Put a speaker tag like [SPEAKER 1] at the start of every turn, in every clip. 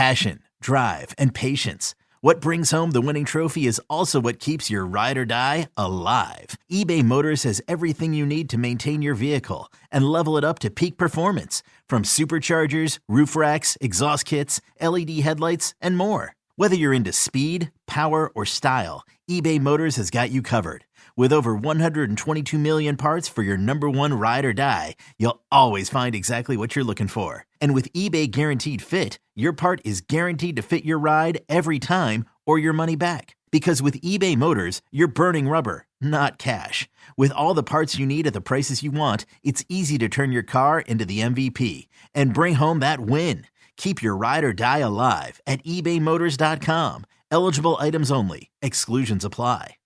[SPEAKER 1] Passion, drive, and patience. What brings home the winning trophy is also what keeps your ride or die alive. eBay Motors has everything you need to maintain your vehicle and level it up to peak performance, from superchargers, roof racks, exhaust kits, LED headlights, and more. Whether you're into speed, power, or style, eBay Motors has got you covered. With over 122 million parts for your number one ride or die, you'll always find exactly what you're looking for. And with eBay Guaranteed Fit, your part is guaranteed to fit your ride every time or your money back. Because with eBay Motors, you're burning rubber, not cash. With all the parts you need at the prices you want, it's easy to turn your car into the MVP and bring home that win. Keep your ride or die alive at ebaymotors.com. Eligible items only. Exclusions apply.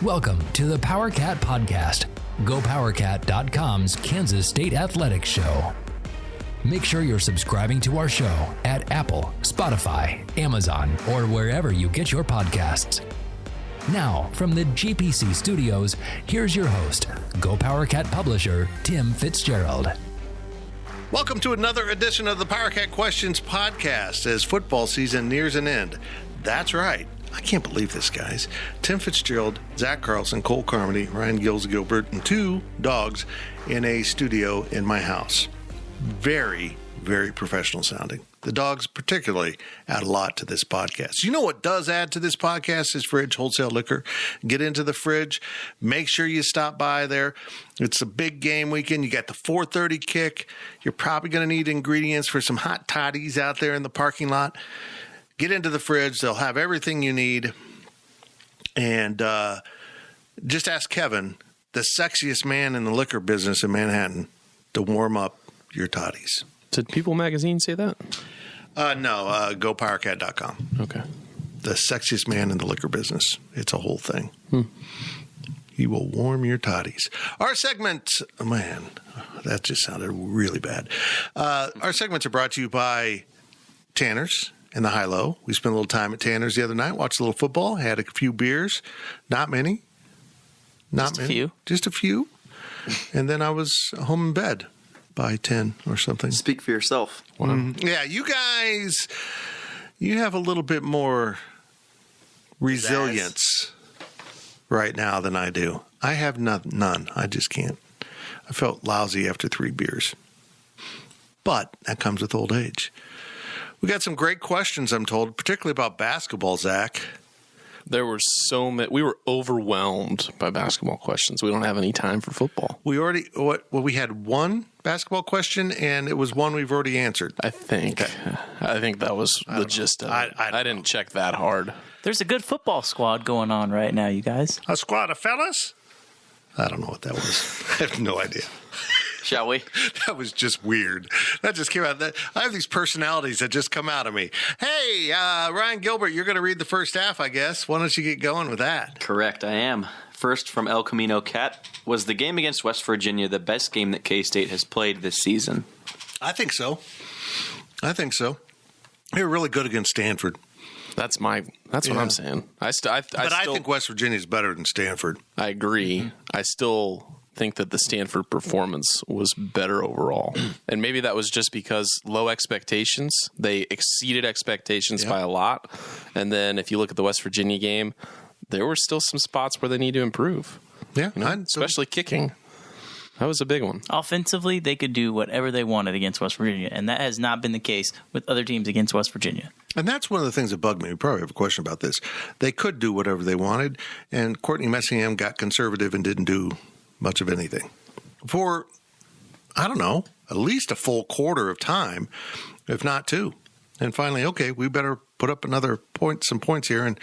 [SPEAKER 2] Welcome to the PowerCat Podcast, GoPowerCat.com's Kansas State Athletics Show. Make sure you're subscribing to our show at Apple, Spotify, Amazon, or wherever you get your podcasts. Now, from the GPC studios, here's your host, GoPowerCat publisher, Tim Fitzgerald.
[SPEAKER 3] Welcome to another edition of the PowerCat Questions Podcast as football season nears an end. That's right. I can't believe this, guys. Tim Fitzgerald, Zach Carlson, Cole Carmody, Ryan Gilbert, and two dogs in a studio in my house. Very, very professional sounding. The dogs particularly add a lot to this podcast. You know what does add to this podcast is Fridge Wholesale Liquor. Get into the Fridge. Make sure you stop by there. It's a big game weekend. You got the 4:30 kick. You're probably going to need ingredients for some hot toddies out there in the parking lot. Get into the Fridge. They'll have everything you need. And just ask Kevin, the sexiest man in the liquor business in Manhattan, to warm up your toddies.
[SPEAKER 4] Did People Magazine say that?
[SPEAKER 3] No, GoPowerCat.com.
[SPEAKER 4] Okay.
[SPEAKER 3] The sexiest man in the liquor business. It's a whole thing. He will warm your toddies. Our segment, man, that just sounded really bad. Our segments are brought to you by Tanner's and the High-Low. We spent a little time at Tanner's the other night, watched a little football, had a few beers. Not many. Just a few. And then I was home in bed by 10 or something.
[SPEAKER 5] Speak for yourself.
[SPEAKER 4] Wow.
[SPEAKER 3] Yeah, you guys, you have a little bit more resilience right now than I do. I have none. I just can't. I felt lousy after 3 beers. But that comes with old age. We got some great questions, I'm told, particularly about basketball, Zach.
[SPEAKER 4] There were so many. We were overwhelmed by basketball questions. We don't have any time for football.
[SPEAKER 3] We already, we had one basketball question, and it was one we've already answered.
[SPEAKER 4] I think. Okay. I think that was the gist of it. I didn't check that hard.
[SPEAKER 6] There's a good football squad going on right now, you guys.
[SPEAKER 3] A squad of fellas? I don't know what that was. I have no idea.
[SPEAKER 5] Shall we?
[SPEAKER 3] That was just weird. That just came out. I have these personalities that just come out of me. Hey, Ryan Gilbert, you're going to read the first half, I guess. Why don't you get going with that?
[SPEAKER 5] Correct, I am. First from El Camino Cat. Was the game against West Virginia the best game that K-State has played this season?
[SPEAKER 3] I think so. They were really good against Stanford.
[SPEAKER 4] That's what I'm saying. I
[SPEAKER 3] think West Virginia is better than Stanford.
[SPEAKER 4] I agree. I still think that the Stanford performance was better overall. And maybe that was just because low expectations. They exceeded expectations by a lot. And then if you look at the West Virginia game, there were still some spots where they need to improve.
[SPEAKER 3] Yeah.
[SPEAKER 4] Especially kicking. That was a big one.
[SPEAKER 6] Offensively, they could do whatever they wanted against West Virginia, and that has not been the case with other teams against West Virginia.
[SPEAKER 3] And that's one of the things that bugged me. We probably have a question about this. They could do whatever they wanted, and Courtney Messingham got conservative and didn't do much of anything for, I don't know, at least a full quarter of time, if not 2. And finally, okay, we better put up some points here, and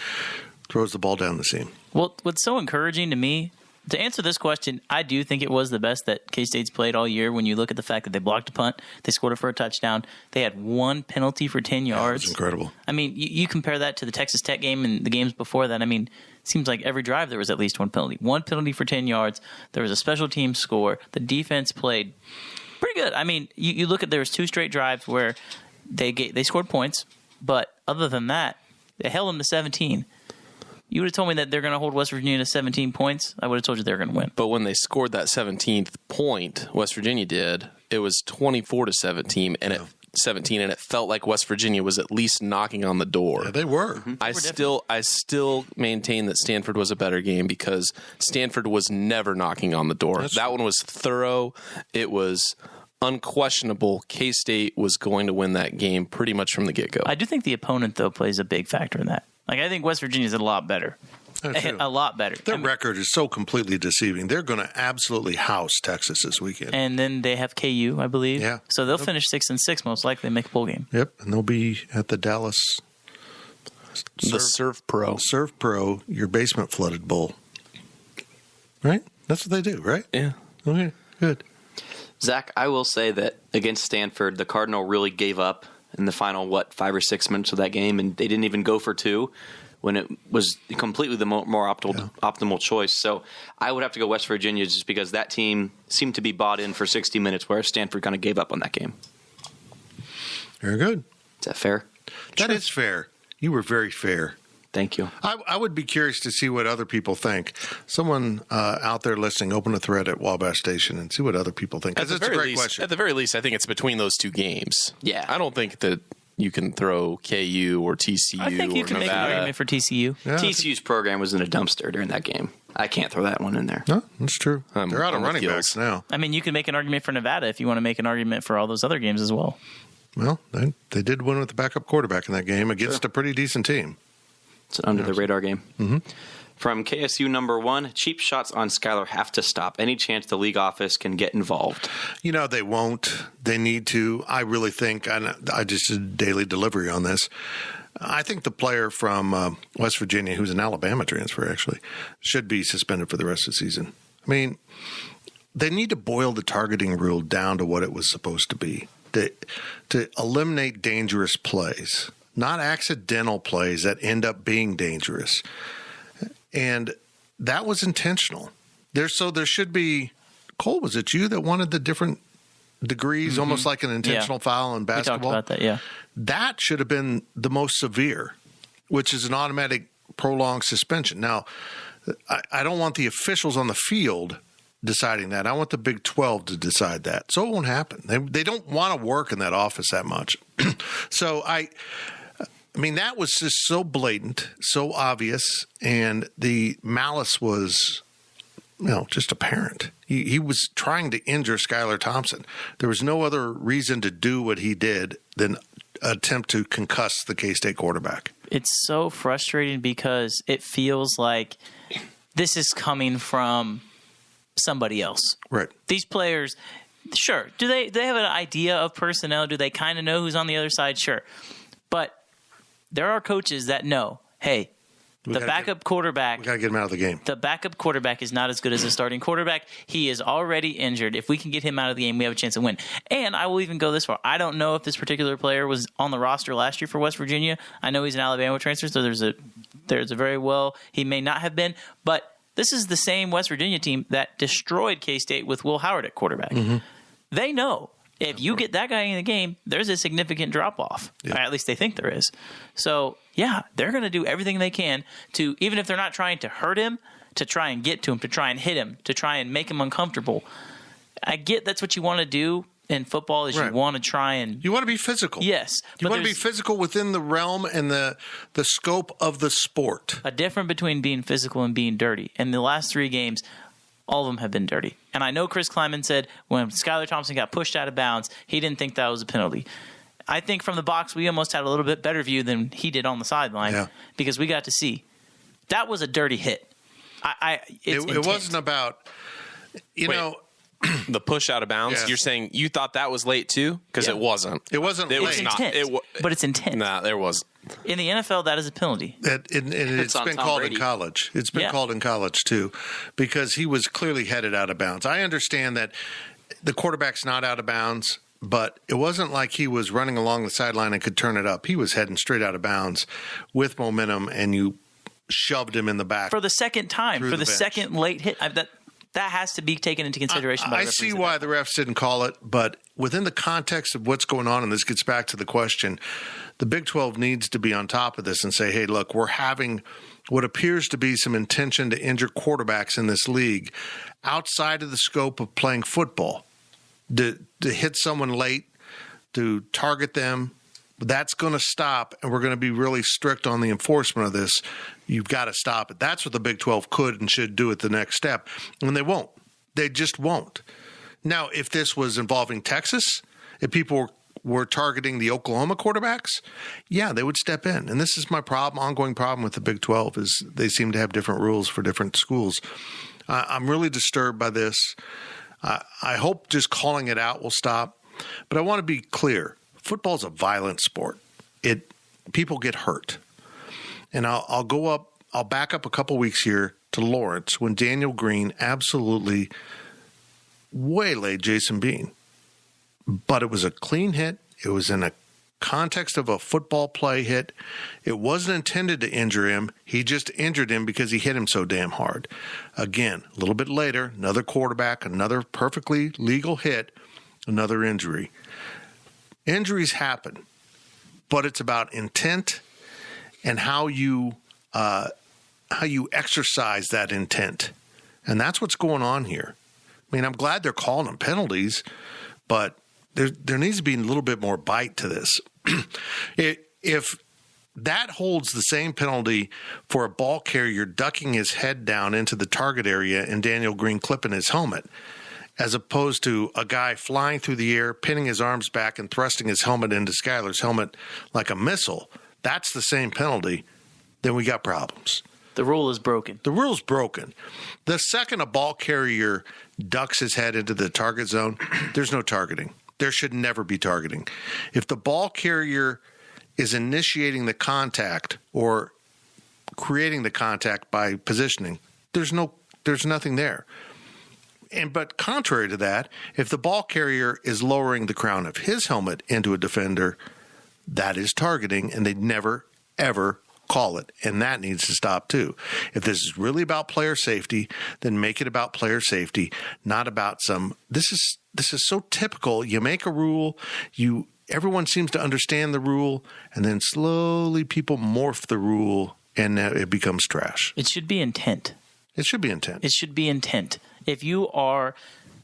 [SPEAKER 3] throws the ball down the seam.
[SPEAKER 6] Well, what's so encouraging to me, to answer this question, I do think it was the best that K-State's played all year. When you look at the fact that they blocked a punt, they scored it for a touchdown, they had 1 penalty for 10 yards.
[SPEAKER 3] That's incredible.
[SPEAKER 6] I mean, you compare that to the Texas Tech game and the games before that. I mean, it seems like every drive there was at least 1 penalty. 1 penalty for 10 yards. There was a special team score. The defense played pretty good. I mean, you look at, there was 2 straight drives where they scored points, but other than that, they held them to 17. You would have told me that they're going to hold West Virginia to 17 points. I would have told you they're going to win.
[SPEAKER 4] But when they scored that 17th point, West Virginia did, it was 24-17, and it felt like West Virginia was at least knocking on the door.
[SPEAKER 3] Yeah, they were.
[SPEAKER 4] I still maintain that Stanford was a better game because Stanford was never knocking on the door. That one was thorough. It was unquestionable. K-State was going to win that game pretty much from the get-go.
[SPEAKER 6] I do think the opponent, though, plays a big factor in that. Like, I think West Virginia's a lot better. A lot better.
[SPEAKER 3] Their record is so completely deceiving. They're going to absolutely house Texas this weekend.
[SPEAKER 6] And then they have KU, I believe.
[SPEAKER 3] Yeah.
[SPEAKER 6] So they'll finish 6-6 most likely and make a bowl game.
[SPEAKER 3] Yep, and they'll be at the Dallas
[SPEAKER 4] Surf
[SPEAKER 3] Pro, your basement flooded bowl. Right? That's what they do, right?
[SPEAKER 4] Yeah.
[SPEAKER 3] Okay, good.
[SPEAKER 5] Zach, I will say that against Stanford, the Cardinal really gave up in the final, 5 or 6 minutes of that game, and they didn't even go for two when it was completely the more optimal choice. So I would have to go West Virginia just because that team seemed to be bought in for 60 minutes, whereas Stanford kind of gave up on that game.
[SPEAKER 3] Very good.
[SPEAKER 5] Is that fair?
[SPEAKER 3] That is fair. You were very fair.
[SPEAKER 5] Thank you.
[SPEAKER 3] I would be curious to see what other people think. Someone out there listening, open a thread at Wabash Station and see what other people think. Because it's a great question.
[SPEAKER 4] At the very least, I think it's between those two games.
[SPEAKER 5] Yeah.
[SPEAKER 4] I don't think that you can throw KU or TCU
[SPEAKER 6] I think you
[SPEAKER 4] or
[SPEAKER 6] can make an
[SPEAKER 4] Nevada.
[SPEAKER 6] argument for TCU.
[SPEAKER 3] Yeah.
[SPEAKER 5] TCU's program was in a dumpster during that game. I can't throw that one in there.
[SPEAKER 3] No, that's true.
[SPEAKER 4] I'm
[SPEAKER 3] They're out of
[SPEAKER 4] with
[SPEAKER 3] running
[SPEAKER 4] Gills.
[SPEAKER 3] backs now.
[SPEAKER 6] I mean, you can make an argument for Nevada if you want to make an argument for all those other games as well.
[SPEAKER 3] Well, they did win with the backup quarterback in that game against a pretty decent team.
[SPEAKER 5] It's an under-the-radar game. Mm-hmm. From KSU number 1, cheap shots on Skylar have to stop. Any chance the league office can get involved?
[SPEAKER 3] You know, they won't. They need to. I really think, and I just did daily delivery on this, I think the player from West Virginia, who's an Alabama transfer actually, should be suspended for the rest of the season. I mean, they need to boil the targeting rule down to what it was supposed to be, to eliminate dangerous plays, not accidental plays that end up being dangerous. And that was intentional. There should be. Cole, was it you that wanted the different degrees, almost like an intentional foul in basketball?
[SPEAKER 6] We talked about that, yeah.
[SPEAKER 3] That should have been the most severe, which is an automatic prolonged suspension. Now, I don't want the officials on the field deciding that. I want the Big 12 to decide that. So it won't happen. They don't want to work in that office that much. So I mean, that was just so blatant, so obvious, and the malice was, just apparent. He was trying to injure Skylar Thompson. There was no other reason to do what he did than attempt to concuss the K-State quarterback.
[SPEAKER 6] It's so frustrating because it feels like this is coming from somebody else.
[SPEAKER 3] Right.
[SPEAKER 6] These players, sure, do they have an idea of personnel? Do they kind of know who's on the other side? Sure. But there are coaches that know, hey, the backup quarterback.
[SPEAKER 3] We got to get him out of the game.
[SPEAKER 6] The backup quarterback is not as good as the starting quarterback. He is already injured. If we can get him out of the game, we have a chance to win. And I will even go this far. I don't know if this particular player was on the roster last year for West Virginia. I know he's an Alabama transfer, so there's a very well he may not have been. But this is the same West Virginia team that destroyed K-State with Will Howard at quarterback. Mm-hmm. They know. If you get that guy in the game, there's a significant drop-off. Yeah. Or at least they think there is. So, yeah, they're going to do everything they can to, even if they're not trying to hurt him, to try and get to him, to try and hit him, to try and make him uncomfortable. I get that's what you want to do in football is you want to try and...
[SPEAKER 3] You want to be physical.
[SPEAKER 6] Yes.
[SPEAKER 3] You want to be physical within the realm and the scope of the sport.
[SPEAKER 6] A difference between being physical and being dirty. In the last 3 games... all of them have been dirty. And I know Chris Kleiman said when Skylar Thompson got pushed out of bounds, he didn't think that was a penalty. I think from the box, we almost had a little bit better view than he did on the sideline because we got to see. That was a dirty hit.
[SPEAKER 3] It wasn't about,
[SPEAKER 4] the push out of bounds.
[SPEAKER 3] Yes.
[SPEAKER 4] You're saying you thought that was late too? Because it wasn't.
[SPEAKER 3] It wasn't
[SPEAKER 4] it
[SPEAKER 3] late.
[SPEAKER 4] Was
[SPEAKER 6] It's
[SPEAKER 4] not.
[SPEAKER 6] intent, but it's intent.
[SPEAKER 4] Nah, there was.
[SPEAKER 6] In the NFL, that is a penalty.
[SPEAKER 3] It's been called in college. It's been called in college, too, because he was clearly headed out of bounds. I understand that the quarterback's not out of bounds, but it wasn't like he was running along the sideline and could turn it up. He was heading straight out of bounds with momentum, and you shoved him in the back.
[SPEAKER 6] For the second time, for the
[SPEAKER 3] bench.
[SPEAKER 6] Second late hit. That has to be taken into consideration by the
[SPEAKER 3] I see why the refs didn't call it, but within the context of what's going on, and this gets back to the question, the Big 12 needs to be on top of this and say, hey, look, we're having what appears to be some intention to injure quarterbacks in this league outside of the scope of playing football. To hit someone late, to target them, that's going to stop, and we're going to be really strict on the enforcement of this. You've got to stop it. That's what the Big 12 could and should do at the next step, and they won't. They just won't. Now, if this was involving Texas, if people were targeting the Oklahoma quarterbacks, yeah, they would step in. And this is my ongoing problem with the Big 12 is they seem to have different rules for different schools. I'm really disturbed by this. I hope just calling it out will stop. But I want to be clear. Football is a violent sport. People get hurt. And I'll back up a couple weeks here to Lawrence when Daniel Green absolutely waylaid Jason Bean. But it was a clean hit. It was in a context of a football play hit. It wasn't intended to injure him. He just injured him because he hit him so damn hard. Again, a little bit later, another quarterback, another perfectly legal hit, another injury. Injuries happen, but it's about intent and how you exercise that intent. And that's what's going on here. I mean, I'm glad they're calling them penalties, but there needs to be a little bit more bite to this. If that holds the same penalty for a ball carrier ducking his head down into the target area and Daniel Green clipping his helmet, as opposed to a guy flying through the air, pinning his arms back and thrusting his helmet into Skyler's helmet like a missile, that's the same penalty, then we got problems.
[SPEAKER 6] The rule is broken.
[SPEAKER 3] The rule's broken. The second a ball carrier ducks his head into the target zone, there's no targeting. There should never be targeting. If the ball carrier is initiating the contact or creating the contact by positioning, there's nothing there. But contrary to that, if the ball carrier is lowering the crown of his helmet into a defender, that is targeting, and they never, ever call it. And that needs to stop too. If this is really about player safety, then make it about player safety, not about this is so typical. You make a rule, everyone seems to understand the rule, and then slowly people morph the rule, and it becomes trash.
[SPEAKER 6] It should be intent.
[SPEAKER 3] It should be intent.
[SPEAKER 6] It should be intent. If you are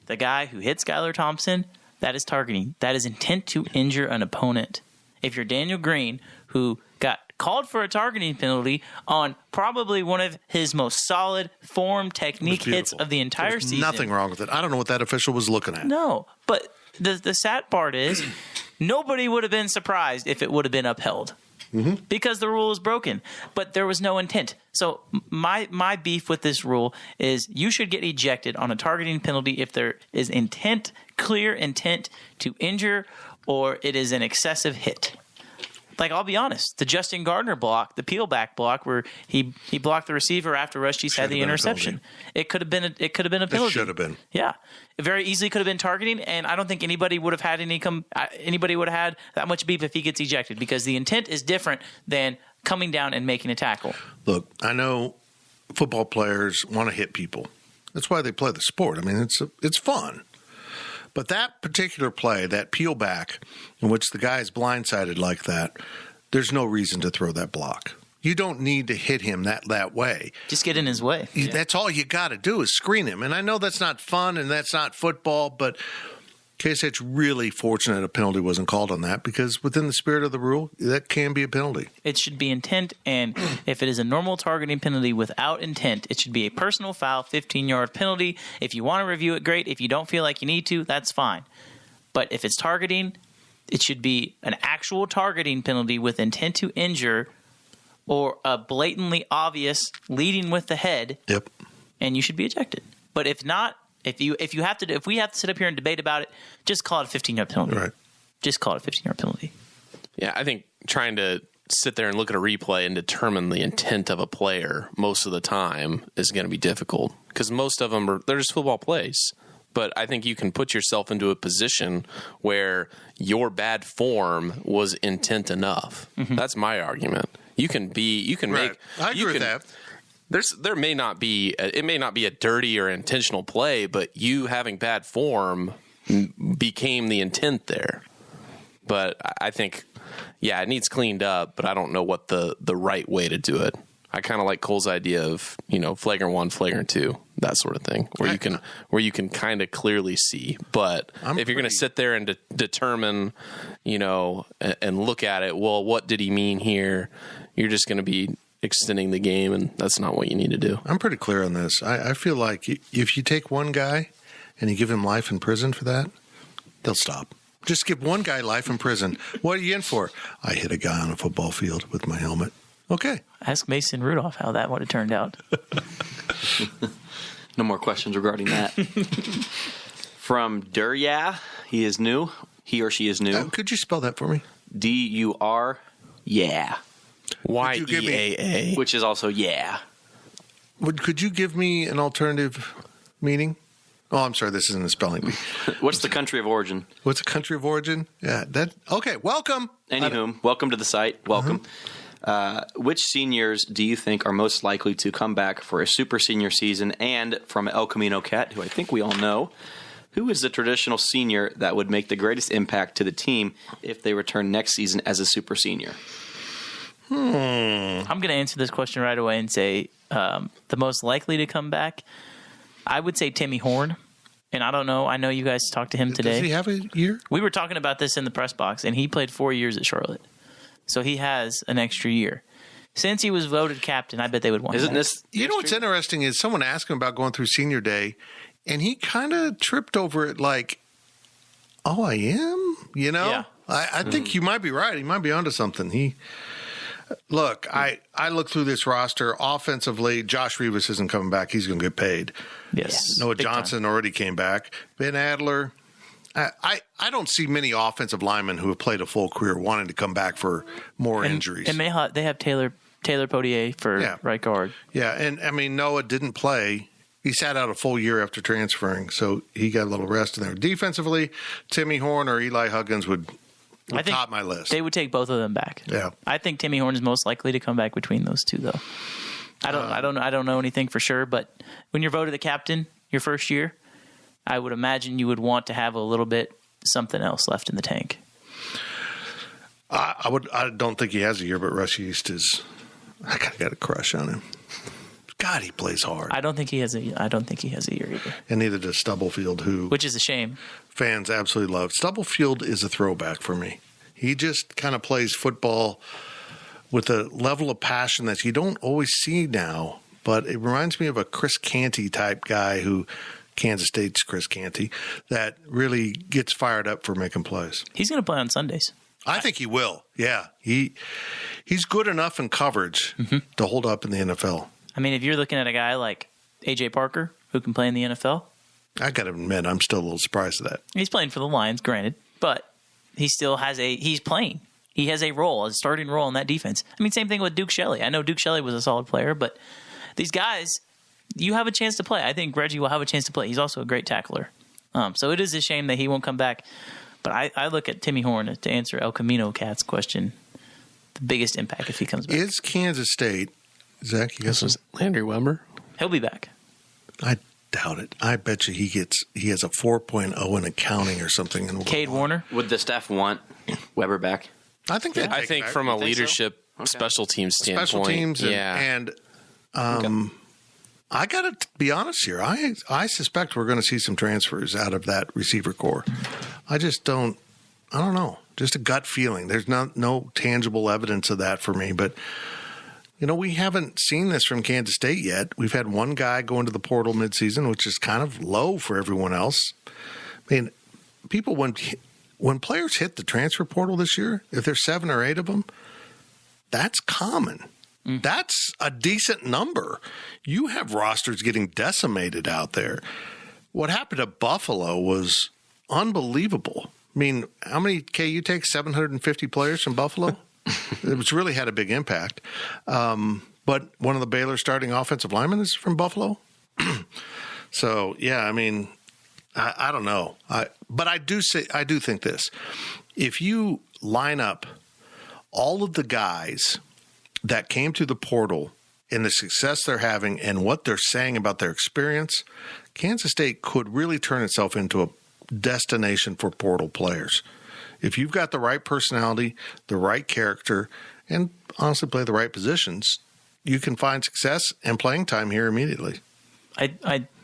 [SPEAKER 6] the guy who hit Skylar Thompson, that is targeting. That is intent to injure an opponent. If you're Daniel Green, who got called for a targeting penalty on probably one of his most solid form technique hits of the entire season.
[SPEAKER 3] Nothing wrong with it. I don't know what that official was looking at.
[SPEAKER 6] No, but the sad part is nobody would have been surprised if it would have been upheld. Mm-hmm. Because the rule is broken, but there was no intent. So my beef with this rule is you should get ejected on a targeting penalty if there is intent, clear intent to injure, or it is an excessive hit. Like, I'll be honest, the Justin Gardner block, the peel back block where he blocked the receiver after Rushdie had the interception. It could have been a penalty.
[SPEAKER 3] It should have been.
[SPEAKER 6] Yeah. It very easily could have been targeting, and I don't think anybody would have had that much beef if he gets ejected, because the intent is different than coming down and making a tackle.
[SPEAKER 3] Look, I know football players want to hit people. That's why they play the sport. I mean, it's fun. But that particular play, that peel back, in which the guy is blindsided like that, there's no reason to throw that block. You don't need to hit him that way.
[SPEAKER 6] Just get in his way.
[SPEAKER 3] That's all you got to do is screen him. And I know that's not fun and that's not football, but KSH's really fortunate a penalty wasn't called on that, because within the spirit of the rule, that can be a penalty.
[SPEAKER 6] It should be intent, and if it is a normal targeting penalty without intent, it should be a personal foul, 15-yard penalty. If you want to review it, great. If you don't feel like you need to, that's fine. But if it's targeting, it should be an actual targeting penalty with intent to injure, or a blatantly obvious leading with the head.
[SPEAKER 3] Yep.
[SPEAKER 6] And you should be ejected. But if not, if we have to sit up here and debate about it, just call it a 15-yard penalty.
[SPEAKER 3] Right.
[SPEAKER 6] Just call it a 15-yard penalty.
[SPEAKER 4] Yeah, I think trying to sit there and look at a replay and determine the intent of a player most of the time is going to be difficult, because most of them they're just football plays. But I think you can put yourself into a position where your bad form was intent enough. Mm-hmm. That's my argument. I agree with that. It may not be a dirty or intentional play, but you having bad form became the intent there. But I think, yeah, it needs cleaned up, but I don't know what the right way to do it. I kind of like Cole's idea of, flagrant 1, flagrant 2, that sort of thing, where you can kind of clearly see. But if you're going to sit there and determine, and look at it, well, what did he mean here? You're just going to be extending the game, and that's not what you need to do.
[SPEAKER 3] I'm pretty clear on this. I feel like if you take one guy and you give him life in prison for that, they'll stop. Just give one guy life in prison. What are you in for? I hit a guy on a football field with my helmet. Okay.
[SPEAKER 6] Ask Mason Rudolph how that would have turned out.
[SPEAKER 5] No more questions regarding that. From Durya, he is new. He or she is new.
[SPEAKER 3] Could you spell that for me?
[SPEAKER 5] D-U-R, yeah.
[SPEAKER 4] Y-E-A-A.
[SPEAKER 5] Which is also yeah.
[SPEAKER 3] Could you give me an alternative meaning? Oh, I'm sorry. This isn't a spelling bee.
[SPEAKER 5] What's the country of origin?
[SPEAKER 3] What's the country of origin? Yeah. Okay. Welcome.
[SPEAKER 5] Anywho, welcome to the site. Welcome. Which seniors do you think are most likely to come back for a super senior season? And from El Camino Cat, who I think we all know, who is the traditional senior that would make the greatest impact to the team if they return next season as a super senior?
[SPEAKER 6] I'm going to answer this question right away and say the most likely to come back, I would say Timmy Horn. And I don't know. I know you guys talked to him today.
[SPEAKER 3] Does he have a year?
[SPEAKER 6] We were talking about this in the press box, and he played 4 years at Charlotte. So he has an extra year. Since he was voted captain, I bet they would want
[SPEAKER 5] Isn't
[SPEAKER 6] that.
[SPEAKER 5] this
[SPEAKER 3] You know what's interesting is someone asked him about going through senior day, and he kind of tripped over it like, oh, I am?
[SPEAKER 6] Yeah.
[SPEAKER 3] I think you might be right. He might be onto something. Look, I look through this roster. Offensively, Josh Rivas isn't coming back. He's going to get paid.
[SPEAKER 6] Yes.
[SPEAKER 3] Noah
[SPEAKER 6] Big
[SPEAKER 3] Johnson
[SPEAKER 6] time.
[SPEAKER 3] already came back. Ben Adler. I don't see many offensive linemen who have played a full career wanting to come back for more injuries.
[SPEAKER 6] And they have Taylor Potier for right guard.
[SPEAKER 3] Yeah, and I mean, Noah didn't play. He sat out a full year after transferring, so he got a little rest in there. Defensively, Timmy Horn or Eli Huggins would top my list.
[SPEAKER 6] They would take both of them back.
[SPEAKER 3] Yeah.
[SPEAKER 6] I think Timmy Horn is most likely to come back between those two, though. I don't know anything for sure, but when you're voted the captain your first year, I would imagine you would want to have a little bit something else left in the tank.
[SPEAKER 3] I don't think he has a year, but Russ East is. I got a crush on him. God, he plays hard.
[SPEAKER 6] I don't think he has a year either.
[SPEAKER 3] And neither does Stubblefield, who
[SPEAKER 6] Which is a shame.
[SPEAKER 3] fans absolutely love. Stubblefield is a throwback for me. He just kind of plays football with a level of passion that you don't always see now. But it reminds me of a Chris Canty type guy who Kansas State's Chris Canty that really gets fired up for making plays.
[SPEAKER 6] He's going to play on Sundays.
[SPEAKER 3] I think he will. Yeah. He's good enough in coverage to hold up in the NFL.
[SPEAKER 6] I mean, if you're looking at a guy like A.J. Parker, who can play in the NFL.
[SPEAKER 3] I got to admit, I'm still a little surprised at that.
[SPEAKER 6] He's playing for the Lions, granted, but he still has he's playing. He has a starting role in that defense. I mean, same thing with Duke Shelley. I know Duke Shelley was a solid player, but these guys, you have a chance to play. I think Reggie will have a chance to play. He's also a great tackler. So it is a shame that he won't come back. But I look at Timmy Horn to answer El Camino Cat's question, the biggest impact if he comes back.
[SPEAKER 3] Is Kansas State, Zach, you guess
[SPEAKER 4] This was Landry Weber.
[SPEAKER 6] He'll be back.
[SPEAKER 3] I doubt it. I bet you he has a 4.0 in accounting or something.
[SPEAKER 6] Cade Warner.
[SPEAKER 5] Would the staff want Weber back?
[SPEAKER 3] I think
[SPEAKER 4] I think from a leadership special teams standpoint.
[SPEAKER 3] special teams
[SPEAKER 4] yeah.
[SPEAKER 3] and I got to be honest here. I suspect we're going to see some transfers out of that receiver core. I don't know. Just a gut feeling. There's no tangible evidence of that for me, but we haven't seen this from Kansas State yet. We've had one guy go into the portal midseason, which is kind of low for everyone else. I mean, people, when players hit the transfer portal this year, if there's 7 or 8 of them, that's common. That's a decent number. You have rosters getting decimated out there. What happened at Buffalo was unbelievable. I mean, how many KU takes 750 players from Buffalo? It's really had a big impact. But one of the Baylor starting offensive linemen is from Buffalo. So, yeah, I mean, I don't know. But I do think this. If you line up all of the guys that came to the portal and the success they're having and what they're saying about their experience, Kansas State could really turn itself into a destination for portal players. If you've got the right personality, the right character, and honestly play the right positions, you can find success and playing time here immediately.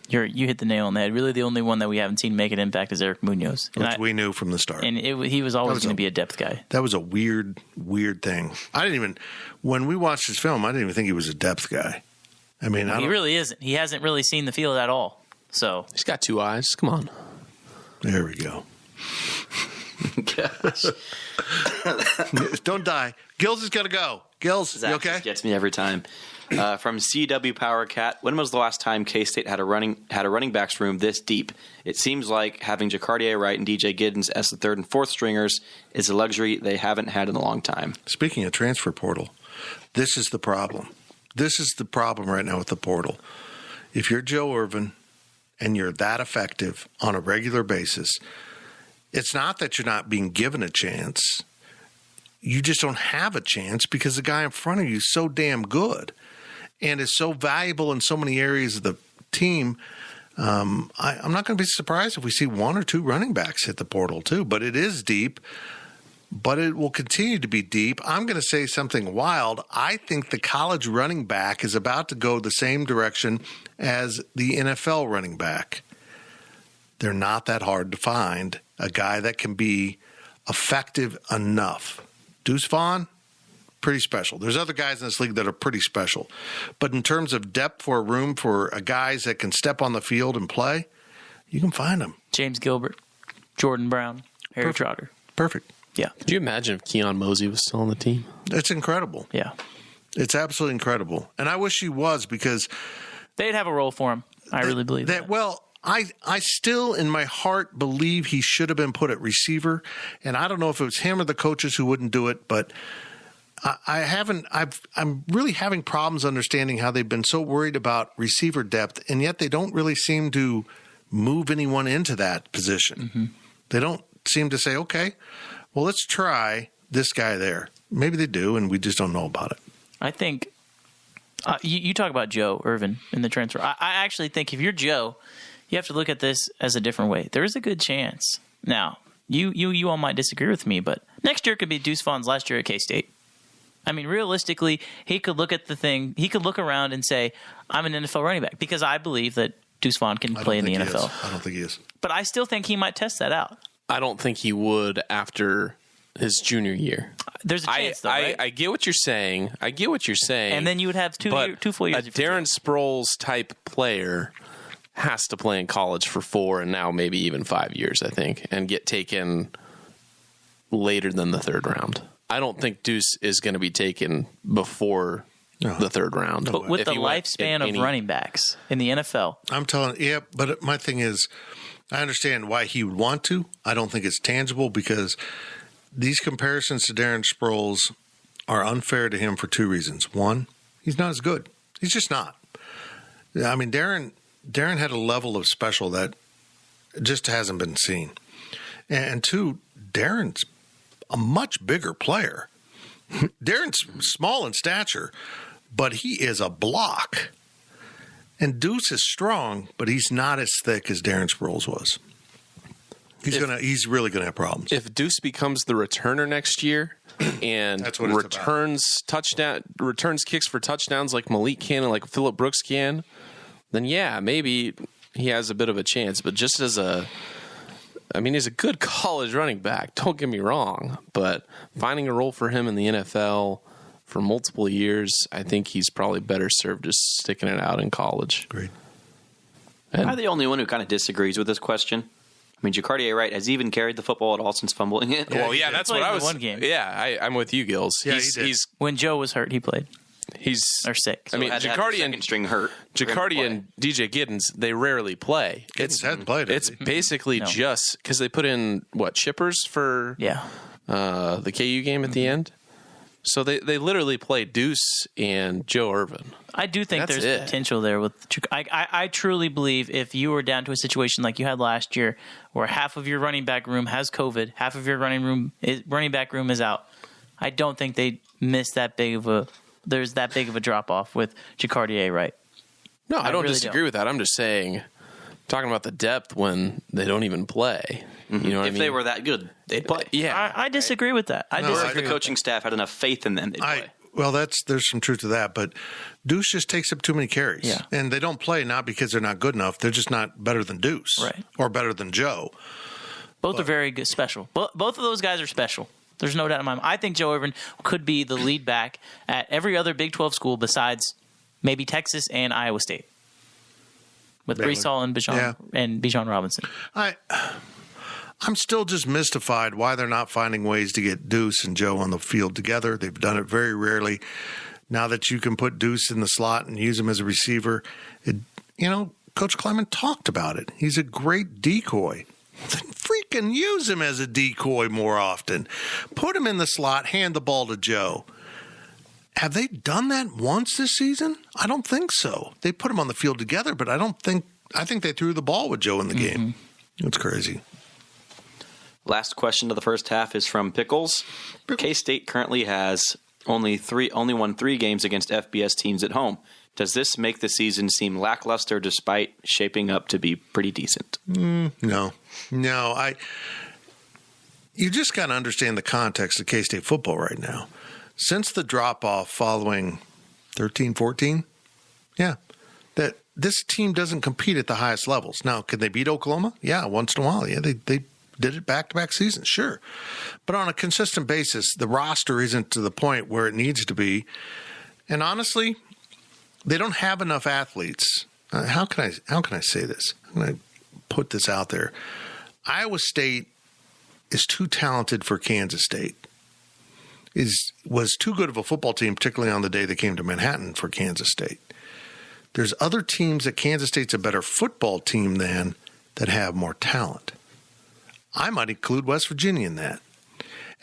[SPEAKER 6] You hit the nail on the head. Really, the only one that we haven't seen make an impact is Eric Munoz.
[SPEAKER 3] Which we knew from the start.
[SPEAKER 6] And he was always going to be a depth guy.
[SPEAKER 3] That was a weird thing. When we watched his film, I didn't even think he was a depth guy. I mean,
[SPEAKER 6] he really isn't. He hasn't really seen the field at all. So
[SPEAKER 4] he's got 2 eyes. Come on.
[SPEAKER 3] There we go.
[SPEAKER 5] Gosh.
[SPEAKER 3] Don't die. Gills has got to go. Gills,
[SPEAKER 5] Zach
[SPEAKER 3] you okay?
[SPEAKER 5] just gets me every time. From CW Power Cat, when was the last time K-State had a running backs room this deep? It seems like having Jacardier Wright and DJ Giddens as the third and fourth stringers is a luxury they haven't had in a long time.
[SPEAKER 3] Speaking of transfer portal, this is the problem. This is the problem right now with the portal. If you're Joe Irvin and you're that effective on a regular basis, it's not that you're not being given a chance. You just don't have a chance because the guy in front of you is so damn good and is so valuable in so many areas of the team. I'm not going to be surprised if we see 1 or 2 running backs hit the portal too, but it is deep. But it will continue to be deep. I'm going to say something wild. I think the college running back is about to go the same direction as the NFL running back. They're not that hard to find, a guy that can be effective enough. Deuce Vaughn, pretty special. There's other guys in this league that are pretty special. But in terms of depth for a room for guys that can step on the field and play, you can find them.
[SPEAKER 6] James Gilbert, Jordan Brown, Harry Trotter.
[SPEAKER 3] Perfect.
[SPEAKER 6] Yeah.
[SPEAKER 4] Could you imagine if Keon Mosey was still on the team?
[SPEAKER 3] It's incredible.
[SPEAKER 6] Yeah.
[SPEAKER 3] It's absolutely incredible. And I wish he was because
[SPEAKER 6] they'd have a role for him. I really believe that.
[SPEAKER 3] Well, I still in my heart believe he should have been put at receiver. And I don't know if it was him or the coaches who wouldn't do it, but I'm really having problems understanding how they've been so worried about receiver depth, and yet they don't really seem to move anyone into that position. Mm-hmm. They don't seem to say, okay, well, let's try this guy there. Maybe they do, and we just don't know about it.
[SPEAKER 6] I think you talk about Joe Irvin in the transfer. I actually think if you're Joe, you have to look at this as a different way. There is a good chance. Now, you all might disagree with me, but next year could be Deuce Vaughn's last year at K-State. I mean, realistically, he could look at the thing. He could look around and say, I'm an NFL running back, because I believe that Deuce Vaughn can play in the NFL.
[SPEAKER 3] I don't think he is.
[SPEAKER 6] But I still think he might test that out.
[SPEAKER 4] I don't think he would after his junior year.
[SPEAKER 6] There's a chance, though, right?
[SPEAKER 4] I get what you're saying.
[SPEAKER 6] And then you would have two full years.
[SPEAKER 4] A Darren Sproles type player has to play in college for 4 and now maybe even 5 years, I think, and get taken later than the 3rd round. I don't think Deuce is going to be taken before the 3rd round.
[SPEAKER 6] But with the lifespan of running backs in the NFL.
[SPEAKER 3] I'm telling you, yeah, but my thing is, I understand why he would want to. I don't think it's tangible because these comparisons to Darren Sproles are unfair to him for 2 reasons. One, he's not as good. He's just not. I mean, Darren had a level of special that just hasn't been seen. And 2, Darren's a much bigger player. Darren's small in stature, but he is a block. And Deuce is strong, but he's not as thick as Darren Sproles was. He's really gonna have problems.
[SPEAKER 4] If Deuce becomes the returner next year and returns kicks for touchdowns like Malik can and like Phillip Brooks can, then yeah, maybe he has a bit of a chance. But just he's a good college running back. Don't get me wrong, but finding a role for him in the NFL for multiple years, I think he's probably better served just sticking it out in college.
[SPEAKER 3] Great.
[SPEAKER 5] Am I the only one who kind of disagrees with this question? I mean, Jacardier Wright has even carried the football at all since fumbling it.
[SPEAKER 4] Yeah, that's what I was.
[SPEAKER 6] One game.
[SPEAKER 4] Yeah, I'm with you, Gills.
[SPEAKER 3] Yeah,
[SPEAKER 4] he's
[SPEAKER 6] when Joe was hurt, he played.
[SPEAKER 4] He's
[SPEAKER 6] sick.
[SPEAKER 5] So
[SPEAKER 4] Jacardi and DJ Giddens, they rarely play.
[SPEAKER 3] Giddens hasn't played.
[SPEAKER 4] It's basically just because they put in chippers for the KU game at the end. So they literally play Deuce and Joe Irvin.
[SPEAKER 6] I do think there's potential there with. I truly believe if you were down to a situation like you had last year, where half of your running back room has COVID, half of your running back room is out, I don't think they miss that big of a. There's that big of a drop off with Jacardier, right?
[SPEAKER 4] No, I don't disagree with that. I'm just saying, talking about the depth when they don't even play.
[SPEAKER 5] Mm-hmm. You know what I mean? If they were that good, they'd play.
[SPEAKER 6] I disagree with that.
[SPEAKER 5] If the coaching staff had enough faith in them, they'd play.
[SPEAKER 3] Well, there's some truth to that, but Deuce just takes up too many carries.
[SPEAKER 6] Yeah.
[SPEAKER 3] And they don't play not because they're not good enough. They're just not better than Deuce.
[SPEAKER 6] Right.
[SPEAKER 3] Or better than Joe.
[SPEAKER 6] Both are very good, special. Both of those guys are special. There's no doubt in my mind. I think Joe Irvin could be the lead back at every other Big 12 school besides maybe Texas and Iowa State. With Brees Hall and Bijan Robinson.
[SPEAKER 3] I'm still just mystified why they're not finding ways to get Deuce and Joe on the field together. They've done it very rarely. Now that you can put Deuce in the slot and use him as a receiver, Coach Kleiman talked about it. He's a great decoy. Freaking use him as a decoy more often. Put him in the slot, hand the ball to Joe. Have they done that once this season? I don't think so. They put him on the field together, but I think they threw the ball with Joe in the game. It's crazy.
[SPEAKER 5] Last question of the first half is from Pickles. K-State currently has only won 3 games against FBS teams at home. Does this make the season seem lackluster despite shaping up to be pretty decent?
[SPEAKER 3] No. You just got to understand the context of K-State football right now. Since the drop-off following 13-14, that this team doesn't compete at the highest levels. Now, can they beat Oklahoma? Yeah, once in a while. Yeah, they did it back-to-back seasons, sure. But on a consistent basis, the roster isn't to the point where it needs to be. And honestly, they don't have enough athletes. How can I say this? I'm going to put this out there. Iowa State is too talented for Kansas State. Was too good of a football team, particularly on the day they came to Manhattan for Kansas State. There's other teams that Kansas State's a better football team than that have more talent. I might include West Virginia in that.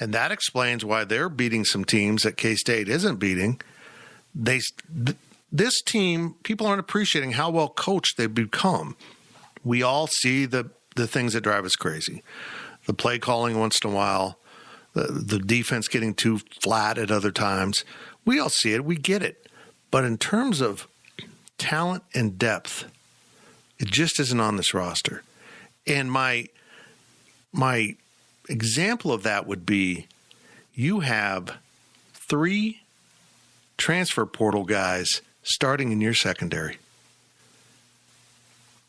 [SPEAKER 3] And that explains why they're beating some teams that K-State isn't beating. This team, people aren't appreciating how well coached they've become. We all see the things that drive us crazy. The play calling once in a while, the defense getting too flat at other times. We all see it. We get it. But in terms of talent and depth, it just isn't on this roster. And my example of that would be you have 3 transfer portal guys starting in your secondary.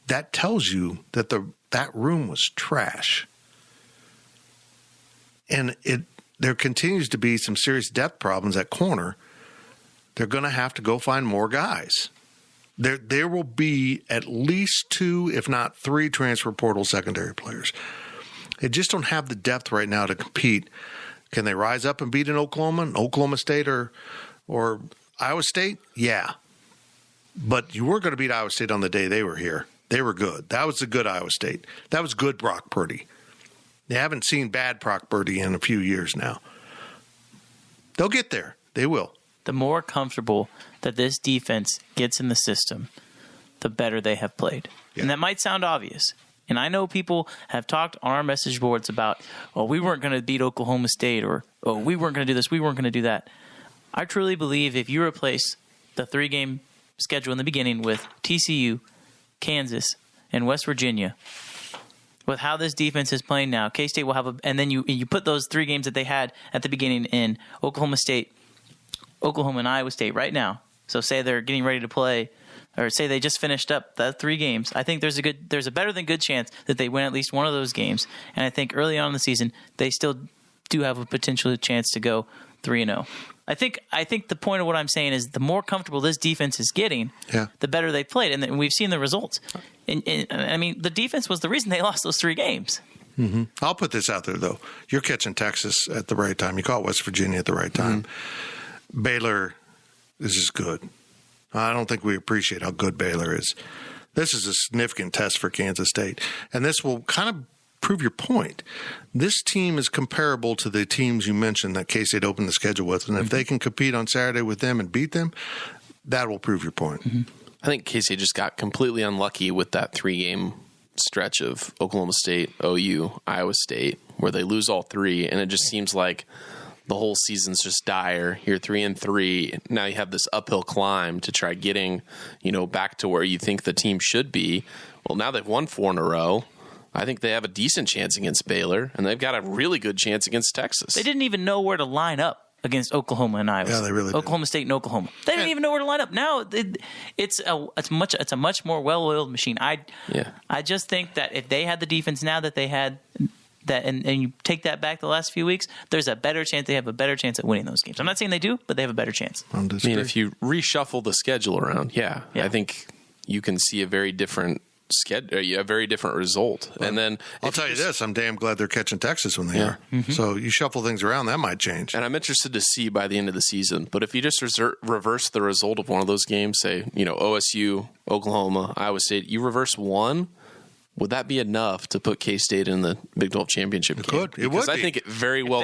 [SPEAKER 3] That tells you that that room was trash. And there continues to be some serious depth problems at corner. They're going to have to go find more guys. There will be at least 2, if not 3, transfer portal secondary players. They just don't have the depth right now to compete. Can they rise up and beat an Oklahoma State or Iowa State? Yeah. But you were going to beat Iowa State on the day they were here. They were good. That was a good Iowa State. That was good Brock Purdy. They haven't seen bad Brock Purdy in a few years now. They'll get there. They will.
[SPEAKER 6] The more comfortable that this defense gets in the system, the better they have played. Yeah. And that might sound obvious. And I know people have talked on our message boards about, we weren't going to beat Oklahoma State, or, we weren't going to do this, we weren't going to do that. I truly believe if you replace the 3-game schedule in the beginning with TCU, Kansas, and West Virginia, with how this defense is playing now, K-State will have and then you put those 3 games that they had at the beginning in Oklahoma State, Oklahoma, and Iowa State right now. So say they're getting ready to play, or say they just finished up the 3 games. I think there's a better than good chance that they win at least one of those games. And I think early on in the season, they still do have a potential chance to go 3-0. I think the point of what I'm saying is the more comfortable this defense is getting, the better they played, and we've seen the results. And I mean, the defense was the reason they lost those 3 games.
[SPEAKER 3] Mm-hmm. I'll put this out there though: you're catching Texas at the right time. You caught West Virginia at the right time. Mm-hmm. Baylor is just good. I don't think we appreciate how good Baylor is. This is a significant test for Kansas State, and this will kind of prove your point. This team is comparable to the teams you mentioned that K-State opened the schedule with, and if they can compete on Saturday with them and beat them, that will prove your point.
[SPEAKER 4] Mm-hmm. I think K-State just got completely unlucky with that 3-game stretch of Oklahoma State, OU, Iowa State, where they lose all 3, and it just seems like the whole season's just dire. You're 3-3. Now you have this uphill climb to try getting, back to where you think the team should be. Well, now they've won 4 in a row. I think they have a decent chance against Baylor, and they've got a really good chance against Texas.
[SPEAKER 6] They didn't even know where to line up against Oklahoma and Iowa.
[SPEAKER 3] Yeah, they really did.
[SPEAKER 6] Oklahoma State and Oklahoma. They didn't even know where to line up. Now it's a much more well-oiled machine. I just think that if they had the defense now that they had that, and you take that back the last few weeks, there's a better chance they have a better chance at winning those games. I'm not saying they do, but they have a better chance.
[SPEAKER 4] I mean, if you reshuffle the schedule around, I think you can see a very different a very different result. Well, and then
[SPEAKER 3] I'll tell you this, I'm damn glad they're catching Texas when they are. Mm-hmm. So you shuffle things around, that might change.
[SPEAKER 4] And I'm interested to see by the end of the season. But if you just reverse the result of one of those games, say, OSU, Oklahoma, Iowa State, you reverse one, would that be enough to put K-State in the Big 12 championship game?
[SPEAKER 3] Could. It would be.
[SPEAKER 4] I think it very well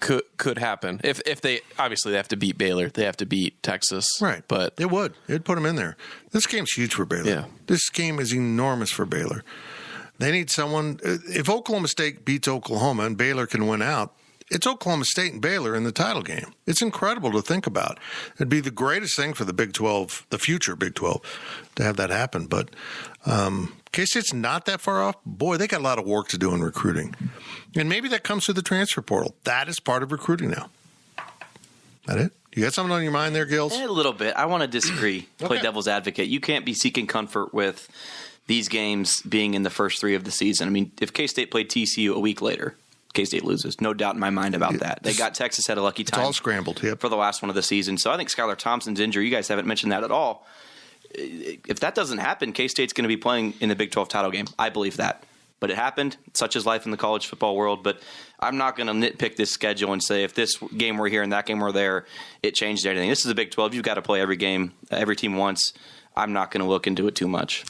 [SPEAKER 4] could happen. If they obviously they have to beat Baylor, they have to beat Texas,
[SPEAKER 3] right? But it would. It'd put them in there. This game's huge for Baylor.
[SPEAKER 4] Yeah.
[SPEAKER 3] This game is enormous for Baylor. They need someone. If Oklahoma State beats Oklahoma and Baylor can win out, it's Oklahoma State and Baylor in the title game. It's incredible to think about. It'd be the greatest thing for the Big 12, the future Big 12, to have that happen. But K-State's not that far off. Boy, they got a lot of work to do in recruiting. And maybe that comes through the transfer portal. That is part of recruiting now. That it? You got something on your mind there, Gills?
[SPEAKER 5] A little bit. I want to disagree. Play devil's advocate. You can't be seeking comfort with these games being in the first three of the season. I mean, if K-State played TCU a week later, K-State loses. No doubt in my mind about that. They got Texas had a lucky time.
[SPEAKER 3] It's all scrambled,
[SPEAKER 5] for the last one of the season. So I think Skylar Thompson's injury, you guys haven't mentioned that at all. If that doesn't happen, K-State's going to be playing in the Big 12 title game. I believe that. But it happened. Such is life in the college football world. But I'm not going to nitpick this schedule and say if this game were here and that game were there, it changed anything. This is the Big 12. You've got to play every game, every team once. I'm not going to look into it too much.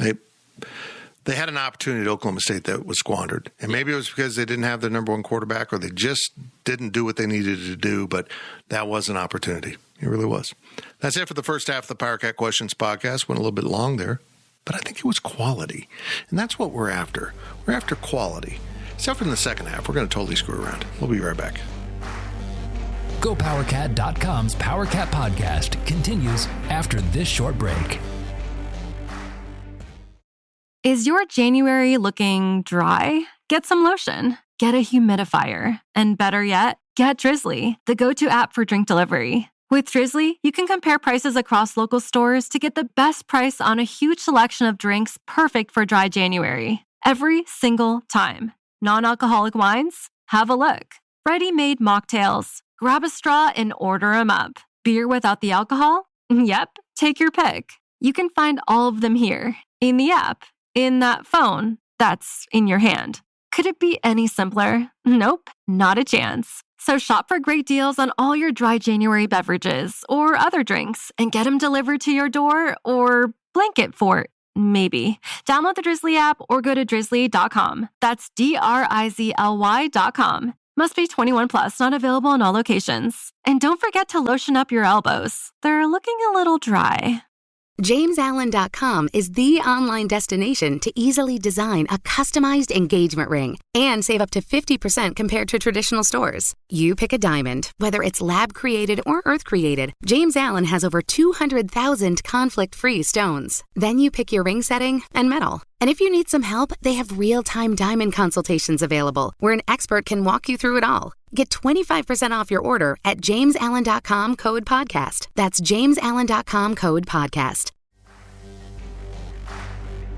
[SPEAKER 3] They had an opportunity at Oklahoma State that was squandered. And maybe it was because they didn't have their number one quarterback or they just didn't do what they needed to do, but that was an opportunity. It really was. That's it for the first half of the Power Cat Questions podcast. Went a little bit long there, but I think it was quality. And that's what we're after. We're after quality. Except for in the second half, we're going to totally screw around. We'll be right back.
[SPEAKER 2] GoPowerCat.com's Power Cat podcast continues after this short break.
[SPEAKER 7] Is your January looking dry? Get some lotion. Get a humidifier. And better yet, get Drizzly, the go-to app for drink delivery. With Drizzly, you can compare prices across local stores to get the best price on a huge selection of drinks perfect for dry January. Every single time. Non-alcoholic wines? Have a look. Ready-made mocktails? Grab a straw and order them up. Beer without the alcohol? Yep, take your pick. You can find all of them here, in the app. In that phone that's in your hand. Could it be any simpler? Nope, not a chance. So shop for great deals on all your dry January beverages or other drinks and get them delivered to your door or blanket fort, maybe. Download the Drizzly app or go to drizzly.com. That's DRIZLY.com. Must be 21 plus, not available in all locations. And don't forget to lotion up your elbows. They're looking a little dry.
[SPEAKER 8] JamesAllen.com is the online destination to easily design a customized engagement ring and save up to 50% compared to traditional stores. You pick a diamond, whether it's lab-created or earth-created, James Allen has over 200,000 conflict-free stones. Then you pick your ring setting and metal. And if you need some help, they have real-time diamond consultations available where an expert can walk you through it all. Get 25% off your order at JamesAllen.com code podcast. That's JamesAllen.com code podcast.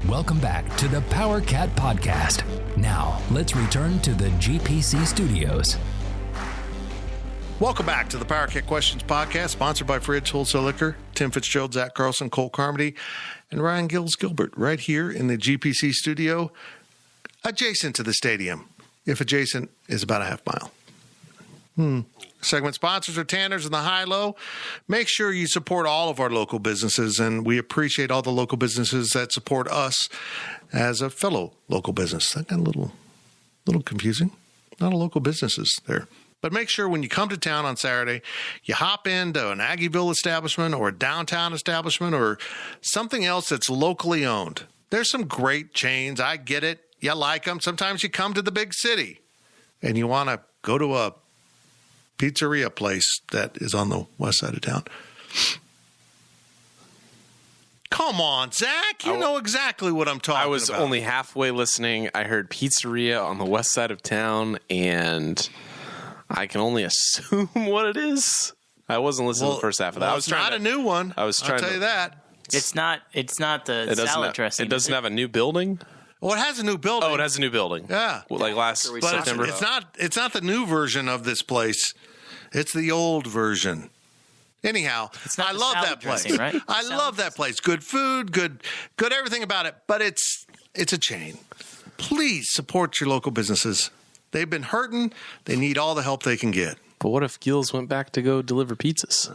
[SPEAKER 2] Welcome back to the Power Cat podcast. Now, let's return to the GPC studios.
[SPEAKER 3] Welcome back to the Power Cat Questions podcast, sponsored by Fridge Wholesale Liquor, Tim Fitzgerald, Zach Carlson, Cole Carmody, and Ryan Gilbert, right here in the GPC studio, adjacent to the stadium. If adjacent is about a half mile. Segment sponsors are Tanner's and the High-Low. Make sure you support all of our local businesses, and we appreciate all the local businesses that support us as a fellow local business. That got a little confusing. Not a local businesses there. But make sure when you come to town on Saturday, you hop into an Aggieville establishment or a downtown establishment or something else that's locally owned. There's some great chains. I get it. You like them. Sometimes you come to the big city and you want to go to a pizzeria place that is on the west side of town. Come on, Zach. You know exactly what I'm talking about.
[SPEAKER 4] I was only halfway listening. I heard pizzeria on the west side of town, and I can only assume what it is. I wasn't listening to the first half of that.
[SPEAKER 3] Well,
[SPEAKER 4] I was
[SPEAKER 3] it's not a new one.
[SPEAKER 4] I was trying
[SPEAKER 3] I'll tell
[SPEAKER 4] to
[SPEAKER 3] you that.
[SPEAKER 6] It's not the salad dressing.
[SPEAKER 4] It doesn't have a new building.
[SPEAKER 3] Well, it has a new building.
[SPEAKER 4] Oh, it has a new building.
[SPEAKER 3] Yeah.
[SPEAKER 4] Well, like last
[SPEAKER 3] But
[SPEAKER 4] September.
[SPEAKER 3] it's not the new version of this place. It's the old version. Anyhow,
[SPEAKER 6] not
[SPEAKER 3] I
[SPEAKER 6] the
[SPEAKER 3] love
[SPEAKER 6] salad
[SPEAKER 3] that place.
[SPEAKER 6] dressing, right?
[SPEAKER 3] I
[SPEAKER 6] Salad
[SPEAKER 3] love that place. Good food, good everything about it. But it's a chain. Please support your local businesses. They've been hurting. They need all the help they can get.
[SPEAKER 4] But what if Gills went back to go deliver pizzas?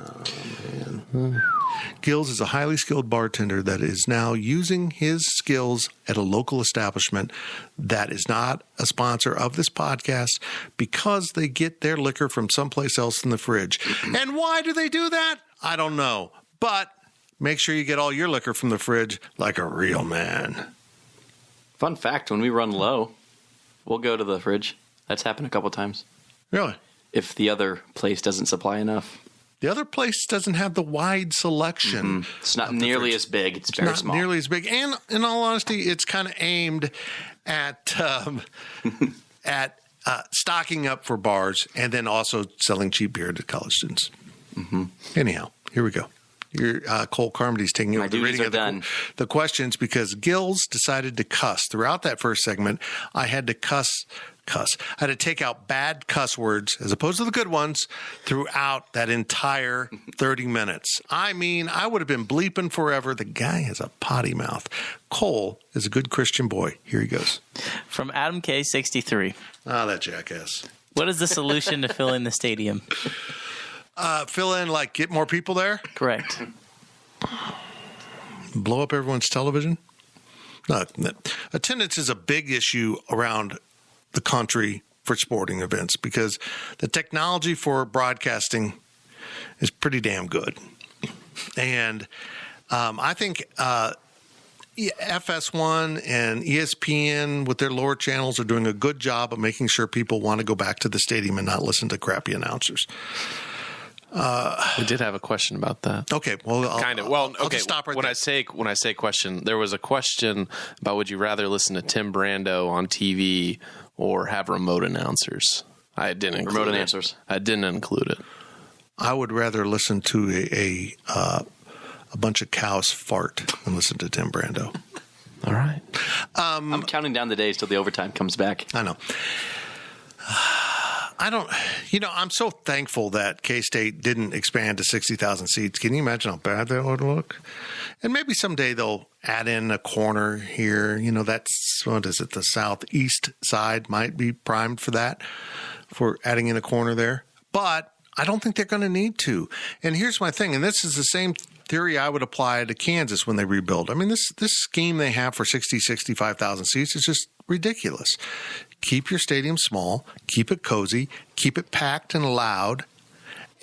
[SPEAKER 3] Gills is a highly skilled bartender that is now using his skills at a local establishment that is not a sponsor of this podcast because they get their liquor from someplace else in the fridge. And why do they do that? I don't know. But make sure you get all your liquor from the fridge like a real man.
[SPEAKER 5] Fun fact, when we run low, we'll go to the fridge. That's happened a couple times.
[SPEAKER 3] Really?
[SPEAKER 5] If the other place doesn't supply enough.
[SPEAKER 3] The other place doesn't have the wide selection.
[SPEAKER 5] Mm-hmm. It's not nearly as big. It's very
[SPEAKER 3] not
[SPEAKER 5] small.
[SPEAKER 3] nearly as big. And in all honesty, it's kind of aimed at stocking up for bars and then also selling cheap beer to college students. Mm-hmm. Anyhow, here we go. Your Cole Carmody's taking over the reading of the questions because Gills decided to cuss. Throughout that first segment, I had to cuss. I had to take out bad cuss words as opposed to the good ones throughout that entire 30 minutes. I mean, I would have been bleeping forever. The guy has a potty mouth. Cole is a good Christian boy. Here he goes.
[SPEAKER 6] From Adam K. 63.
[SPEAKER 3] Ah, that jackass.
[SPEAKER 6] What is the solution to fill in the stadium?
[SPEAKER 3] Fill in, like, get more people there?
[SPEAKER 6] Correct.
[SPEAKER 3] Blow up everyone's television? No, attendance is a big issue around the country for sporting events because the technology for broadcasting is pretty damn good. And I think FS1 and ESPN with their lower channels are doing a good job of making sure people want to go back to the stadium and not listen to crappy announcers.
[SPEAKER 4] We did have a question about that.
[SPEAKER 3] Okay, well, I'll
[SPEAKER 4] okay.
[SPEAKER 3] just stop right
[SPEAKER 4] when
[SPEAKER 3] there.
[SPEAKER 4] I say question, there was a question about would you rather listen to Tim Brando on TV or have remote announcers? I didn't include
[SPEAKER 5] remote
[SPEAKER 4] it.
[SPEAKER 5] announcers.
[SPEAKER 4] I didn't include it.
[SPEAKER 3] I would rather listen to a bunch of cows fart than listen to Tim Brando.
[SPEAKER 4] All right.
[SPEAKER 5] I'm counting down the days till the overtime comes back.
[SPEAKER 3] I know. I'm so thankful that K-State didn't expand to 60,000 seats. Can you imagine how bad that would look? And maybe someday they'll add in a corner here. You know, that's, what is it, the southeast side might be primed for that, for adding in a corner there. But I don't think they're going to need to. And here's my thing, and this is the same theory I would apply to Kansas when they rebuild. I mean, this scheme they have for 65,000 seats is just ridiculous. Keep your stadium small, keep it cozy, keep it packed and loud,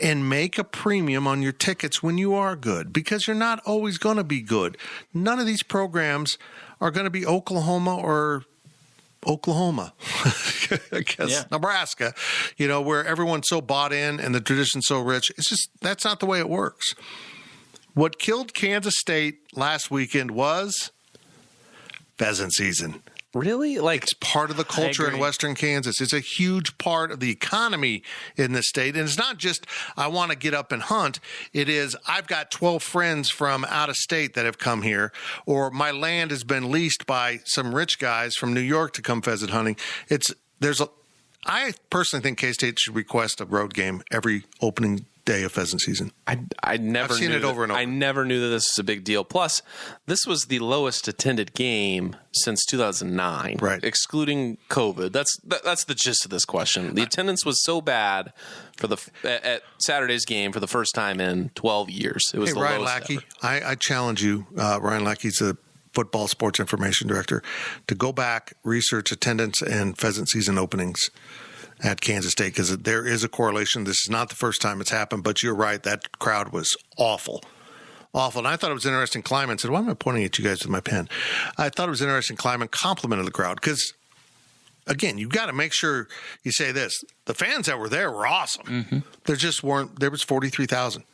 [SPEAKER 3] and make a premium on your tickets when you are good, because you're not always going to be good. None of these programs are going to be Oklahoma or Oklahoma, I guess, Nebraska, where everyone's so bought in and the tradition's so rich. It's just, that's not the way it works. What killed Kansas State last weekend was pheasant season.
[SPEAKER 4] Really? Like,
[SPEAKER 3] it's part of the culture in Western Kansas. It's a huge part of the economy in this state. And it's not just, I want to get up and hunt. It is, I've got 12 friends from out of state that have come here, or my land has been leased by some rich guys from New York to come pheasant hunting. I personally think K-State should request a road game every opening day of pheasant season.
[SPEAKER 4] I never
[SPEAKER 3] I've seen it over and over.
[SPEAKER 4] I never knew that this was a big deal. Plus, this was the lowest attended game since 2009,
[SPEAKER 3] right?
[SPEAKER 4] Excluding COVID. That's the gist of this question. The attendance was so bad at Saturday's game for the first time in 12 years. It was the
[SPEAKER 3] Ryan
[SPEAKER 4] lowest
[SPEAKER 3] Lackey.
[SPEAKER 4] ever.
[SPEAKER 3] I challenge you. Ryan Lackey's the football sports information director, to go back, research attendance and pheasant season openings at Kansas State, because there is a correlation. This is not the first time it's happened, but you're right. That crowd was awful. And I thought it was interesting. Kleiman said, why am I pointing at you guys with my pen? I thought it was interesting. Kleiman complimented the crowd because, again, you've got to make sure you say this. The fans that were there were awesome. Mm-hmm. There just weren't – there was 43,000.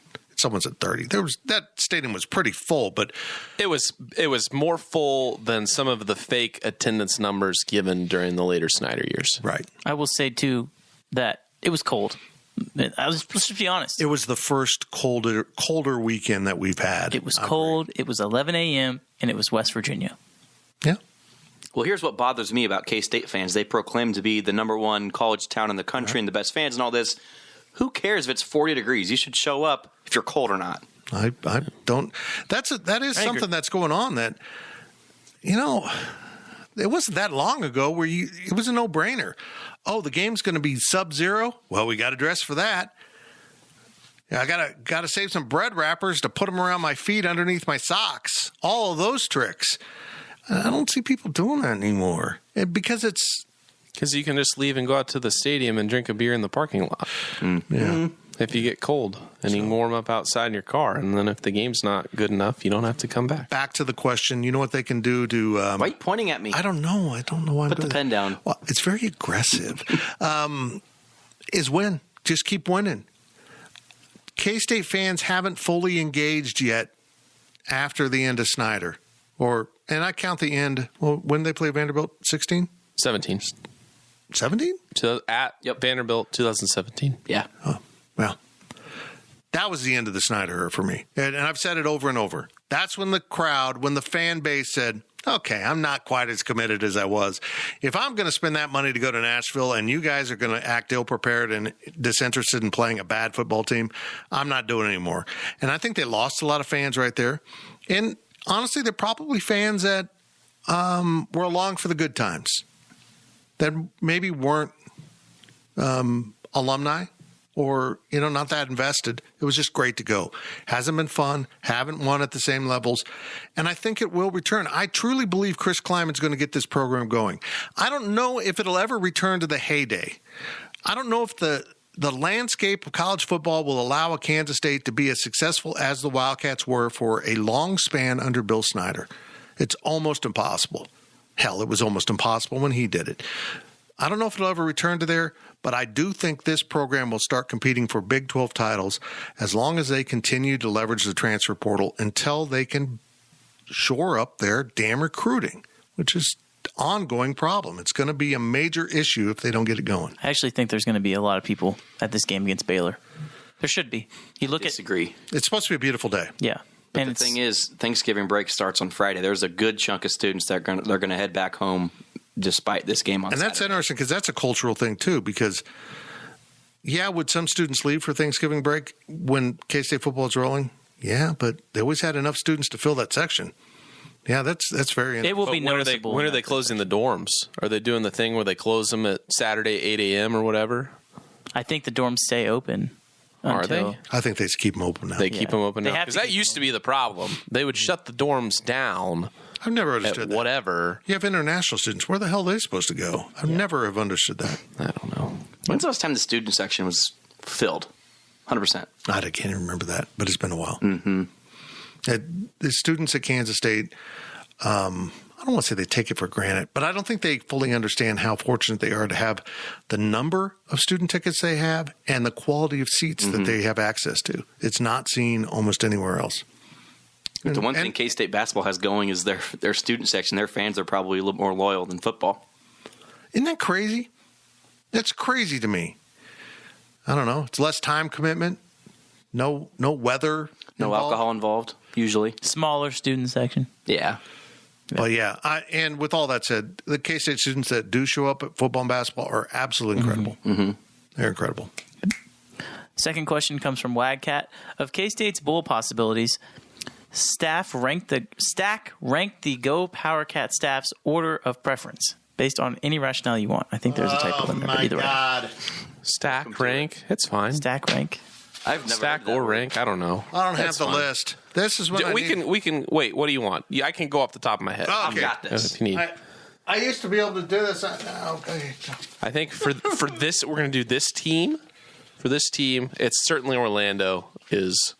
[SPEAKER 3] Someone said 30. That stadium was pretty full, but
[SPEAKER 4] it was more full than some of the fake attendance numbers given during the later Snyder years.
[SPEAKER 3] Right.
[SPEAKER 6] I will say too that it was cold. Let's just be honest.
[SPEAKER 3] It was the first colder weekend that we've had.
[SPEAKER 6] It was cold. It was 11 a.m. and it was West Virginia.
[SPEAKER 3] Yeah.
[SPEAKER 5] Well, here's what bothers me about K-State fans. They proclaim to be the #1 college town in the country and the best fans and all this. Who cares if it's 40 degrees? You should show up if you're cold or not.
[SPEAKER 3] I don't. That is something that's going on that, it wasn't that long ago where it was a no-brainer. Oh, the game's going to be sub-zero? Well, we got to dress for that. Yeah, I got to save some bread wrappers to put them around my feet underneath my socks. All of those tricks. I don't see people doing that anymore because
[SPEAKER 4] you can just leave and go out to the stadium and drink a beer in the parking lot.
[SPEAKER 3] Yeah.
[SPEAKER 4] If you get cold and you can warm up outside in your car, and then if the game's not good enough, you don't have to come back.
[SPEAKER 3] Back to the question. You know what they can do to?
[SPEAKER 5] Why are you pointing at me?
[SPEAKER 3] I don't know. I don't know why.
[SPEAKER 5] Put the pen down.
[SPEAKER 3] Well, it's very aggressive. Is win. Just keep winning. K-State fans haven't fully engaged yet after the end of Snyder, and I count the end. Well, when did they play Vanderbilt? 16?
[SPEAKER 4] 17.
[SPEAKER 3] 17?
[SPEAKER 4] At Vanderbilt, 2017.
[SPEAKER 5] Yeah.
[SPEAKER 3] Oh, well, that was the end of the Snyder era for me. And I've said it over and over. That's when the fan base said, okay, I'm not quite as committed as I was. If I'm going to spend that money to go to Nashville and you guys are going to act ill-prepared and disinterested in playing a bad football team, I'm not doing it anymore. And I think they lost a lot of fans right there. And honestly, they're probably fans that were along for the good times, that maybe weren't alumni or, not that invested. It was just great to go. Hasn't been fun, haven't won at the same levels, and I think it will return. I truly believe Chris Kleiman's going to get this program going. I don't know if it'll ever return to the heyday. I don't know if the landscape of college football will allow a Kansas State to be as successful as the Wildcats were for a long span under Bill Snyder. It's almost impossible. Hell, it was almost impossible when he did it. I don't know if it'll ever return to there, but I do think this program will start competing for Big 12 titles as long as they continue to leverage the transfer portal until they can shore up their damn recruiting, which is an ongoing problem. It's going to be a major issue if they don't get it going.
[SPEAKER 6] I actually think there's going to be a lot of people at this game against Baylor. There should be. You look
[SPEAKER 5] Disagree.
[SPEAKER 3] It's supposed to be a beautiful day.
[SPEAKER 6] Yeah.
[SPEAKER 5] But the thing is, Thanksgiving break starts on Friday. There's a good chunk of students that they're going to head back home despite this game on Saturday.
[SPEAKER 3] And that's interesting because that's a cultural thing too, because would some students leave for Thanksgiving break when K-State football is rolling? Yeah, but they always had enough students to fill that section. Yeah, that's very interesting.
[SPEAKER 6] It will be noticeable.
[SPEAKER 4] When are they closing the dorms? Are they doing the thing where they close them at Saturday 8 a.m. or whatever?
[SPEAKER 6] I think the dorms stay open.
[SPEAKER 4] Are they?
[SPEAKER 3] I think they just keep them open now.
[SPEAKER 4] They keep them open now? Because that used to be the problem. They would shut the dorms down.
[SPEAKER 3] I've never understood that.
[SPEAKER 4] Whatever.
[SPEAKER 3] You have international students. Where the hell are they supposed to go? I've never have understood that.
[SPEAKER 4] I don't know.
[SPEAKER 5] When's the last time the student section was filled? 100%.
[SPEAKER 3] I can't even remember that, but it's been a while.
[SPEAKER 5] Mm-hmm.
[SPEAKER 3] The students at Kansas State, I don't want to say they take it for granted, but I don't think they fully understand how fortunate they are to have the number of student tickets they have and the quality of seats that they have access to. It's not seen almost anywhere else.
[SPEAKER 5] The one thing K-State basketball has going is their student section. Their fans are probably a little more loyal than football.
[SPEAKER 3] Isn't that crazy? That's crazy to me. I don't know. It's less time commitment. No weather.
[SPEAKER 5] No alcohol involved, usually.
[SPEAKER 6] Smaller student section.
[SPEAKER 5] Yeah.
[SPEAKER 3] Well, yeah. And with all that said, the K-State students that do show up at football and basketball are absolutely incredible. Mm-hmm. They're incredible.
[SPEAKER 6] Second question comes from Wagcat. Of K-State's bowl possibilities, Stack ranked the Go PowerCat staff's order of preference based on any rationale you want. I think there's a typo in there, but either way.
[SPEAKER 4] Stack rank, it's fine.
[SPEAKER 6] Stack rank.
[SPEAKER 5] I've never
[SPEAKER 4] Stack or rank, I don't know.
[SPEAKER 3] I don't have
[SPEAKER 4] That's
[SPEAKER 3] the
[SPEAKER 4] fine.
[SPEAKER 3] list. This is what
[SPEAKER 4] we can wait. What do you want? Yeah, I can go off the top of my head.
[SPEAKER 3] Oh, okay.
[SPEAKER 5] I've got this.
[SPEAKER 4] If you need.
[SPEAKER 3] I used to be able to do this. Okay.
[SPEAKER 4] I think for this, we're going to do this team. For this team, it's certainly Orlando is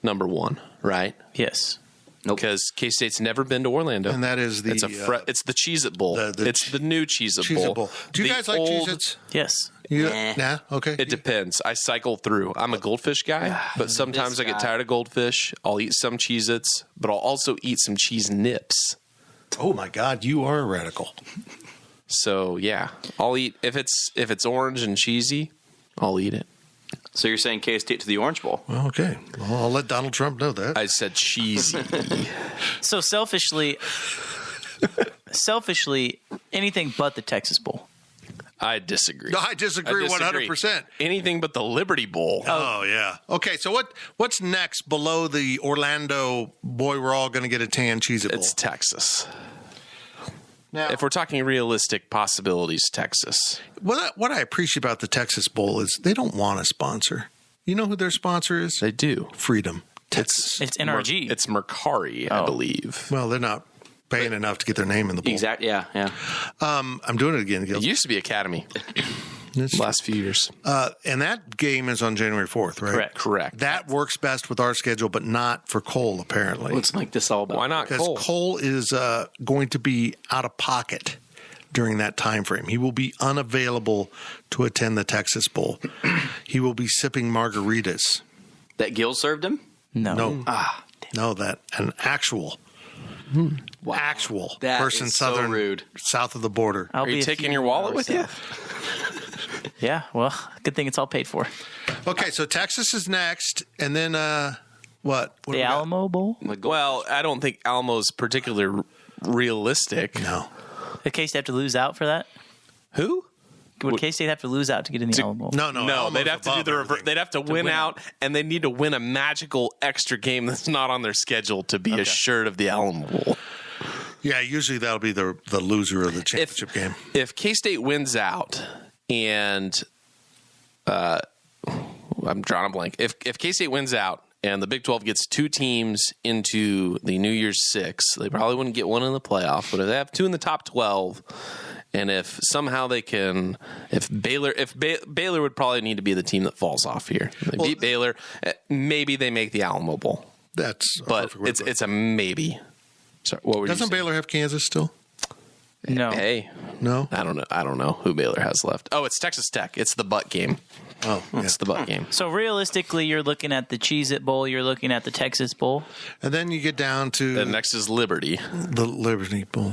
[SPEAKER 4] number one, right?
[SPEAKER 6] Yes.
[SPEAKER 5] Nope.
[SPEAKER 4] Because K-State's never been to Orlando,
[SPEAKER 3] And that is the
[SPEAKER 4] it's the Cheez-It Bowl. It's the new Cheez-It
[SPEAKER 3] Cheez-It
[SPEAKER 4] Bowl.
[SPEAKER 3] Bowl. Do you
[SPEAKER 4] The
[SPEAKER 3] guys like
[SPEAKER 4] old-
[SPEAKER 3] Cheez-Its?
[SPEAKER 6] Yes.
[SPEAKER 3] Nah. Okay.
[SPEAKER 4] It depends. I cycle through. I'm a goldfish guy, but sometimes I get tired of goldfish. I'll eat some Cheez-Its, but I'll also eat some cheese nips.
[SPEAKER 3] Oh my God, you are a radical.
[SPEAKER 4] So yeah, I'll eat if it's orange and cheesy. I'll eat it.
[SPEAKER 5] So you're saying K-State to the Orange Bowl?
[SPEAKER 3] Well, okay. Well, I'll let Donald Trump know that.
[SPEAKER 4] I said cheesy.
[SPEAKER 6] So selfishly, anything but the Texas Bowl.
[SPEAKER 4] I disagree.
[SPEAKER 3] No, I disagree 100%.
[SPEAKER 4] Anything but the Liberty Bowl.
[SPEAKER 3] Oh, yeah. Okay, so what's next below the Orlando, boy, we're all going to get a tan Cheez-It Bowl?
[SPEAKER 4] It's Texas.
[SPEAKER 3] Now,
[SPEAKER 4] If we're talking realistic possibilities, Texas.
[SPEAKER 3] what I appreciate about the Texas Bowl is they don't want a sponsor. You know who their sponsor is?
[SPEAKER 4] They do.
[SPEAKER 3] Freedom. Texas.
[SPEAKER 6] It's NRG.
[SPEAKER 4] It's Mercari, I believe.
[SPEAKER 3] Well, they're not paying enough to get their name in the bowl.
[SPEAKER 5] Exactly. Yeah.
[SPEAKER 3] I'm doing it again,
[SPEAKER 4] It
[SPEAKER 3] Gil.
[SPEAKER 4] used to be Academy
[SPEAKER 3] It's-
[SPEAKER 4] last few years.
[SPEAKER 3] and that game is on January 4th, right?
[SPEAKER 4] Correct.
[SPEAKER 3] That works best with our schedule, but not for Cole, apparently.
[SPEAKER 5] Let's make this all about.
[SPEAKER 4] Why not
[SPEAKER 3] Because
[SPEAKER 4] Cole?
[SPEAKER 3] Cole is going to be out of pocket during that time frame. He will be unavailable to attend the Texas Bowl. He will be sipping margaritas.
[SPEAKER 5] That Gil served him?
[SPEAKER 6] No.
[SPEAKER 3] No, that an actual
[SPEAKER 5] That
[SPEAKER 3] person
[SPEAKER 5] is so
[SPEAKER 3] southern
[SPEAKER 5] rude.
[SPEAKER 3] south of the border.
[SPEAKER 6] I'll
[SPEAKER 4] Are
[SPEAKER 6] be
[SPEAKER 4] you
[SPEAKER 6] a
[SPEAKER 4] taking
[SPEAKER 6] few
[SPEAKER 4] your wallet
[SPEAKER 6] hours
[SPEAKER 4] with you?
[SPEAKER 6] south. Yeah, well, good thing it's all paid for.
[SPEAKER 3] Okay, so Texas is next, and then what? What do we
[SPEAKER 6] The
[SPEAKER 3] got?
[SPEAKER 6] Alamo Bowl?
[SPEAKER 4] Well, I don't think Almo's particularly realistic.
[SPEAKER 3] No.
[SPEAKER 6] Did K-State have to lose out for that?
[SPEAKER 4] Who?
[SPEAKER 6] Would K-State have to lose out to get in the Alamo Bowl?
[SPEAKER 3] No,
[SPEAKER 4] No,
[SPEAKER 3] Almo's
[SPEAKER 4] they'd have to do
[SPEAKER 3] above
[SPEAKER 4] the reverse.
[SPEAKER 3] everything.
[SPEAKER 4] They'd have to win out, and they need to win a magical extra game that's not on their schedule to be assured of the Alamo Bowl.
[SPEAKER 3] Yeah, usually that'll be the loser of the championship game.
[SPEAKER 4] If K-State wins out, and I'm drawing a blank. If K-State wins out and the Big 12 gets two teams into the New Year's Six, they probably wouldn't get one in the playoff, but if they have two in the top 12, and if somehow they can, Baylor would probably need to be the team that falls off here. They beat Baylor, maybe they make the Alamo Bowl,
[SPEAKER 3] That's a
[SPEAKER 4] but
[SPEAKER 3] perfect way to put it.
[SPEAKER 4] it's a maybe. Sorry, what were you
[SPEAKER 3] Doesn't
[SPEAKER 4] saying?
[SPEAKER 3] Baylor have Kansas still?
[SPEAKER 6] No.
[SPEAKER 4] Hey,
[SPEAKER 3] No.
[SPEAKER 4] I don't know who Baylor has left. Oh, it's Texas Tech. It's the butt game.
[SPEAKER 3] Oh, yeah.
[SPEAKER 4] It's the butt game.
[SPEAKER 6] So realistically, you're looking at the Cheez-It Bowl, you're looking at the Texas Bowl.
[SPEAKER 3] And then you get down to
[SPEAKER 4] The next is Liberty.
[SPEAKER 3] the Liberty Bowl.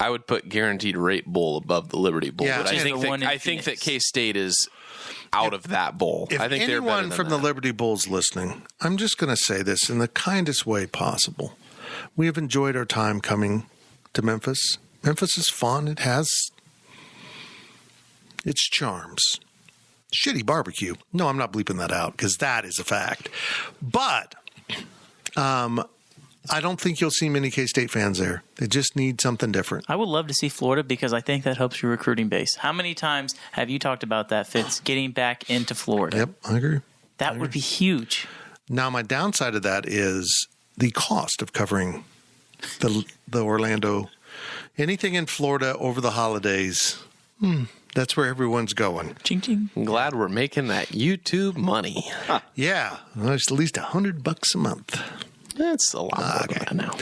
[SPEAKER 4] I would put Guaranteed Rate Bowl above the Liberty Bowl,
[SPEAKER 3] Yeah,
[SPEAKER 4] but I
[SPEAKER 3] and
[SPEAKER 4] think
[SPEAKER 6] the one in
[SPEAKER 4] I think that
[SPEAKER 6] Phoenix.
[SPEAKER 4] K-State is out of that bowl.
[SPEAKER 3] If
[SPEAKER 4] I think they're better
[SPEAKER 3] anyone
[SPEAKER 4] than
[SPEAKER 3] from
[SPEAKER 4] that.
[SPEAKER 3] the Liberty Bowl's listening, I'm just going to say this in the kindest way possible. We have enjoyed our time coming to Memphis. Memphis is fun. It has its charms. Shitty barbecue. No, I'm not bleeping that out because that is a fact. But I don't think you'll see many K-State fans there. They just need something different.
[SPEAKER 6] I would love to see Florida because I think that helps your recruiting base. How many times have you talked about that, Fitz, getting back into Florida?
[SPEAKER 3] Yep, I agree.
[SPEAKER 6] That would be huge.
[SPEAKER 3] Now, my downside of that is the cost of covering the Orlando. Anything in Florida over the holidays, that's where everyone's going.
[SPEAKER 6] Ching, ching.
[SPEAKER 4] I'm glad we're making that YouTube money.
[SPEAKER 3] Yeah, well, it's at least $100 a month.
[SPEAKER 4] That's a lot more than that now.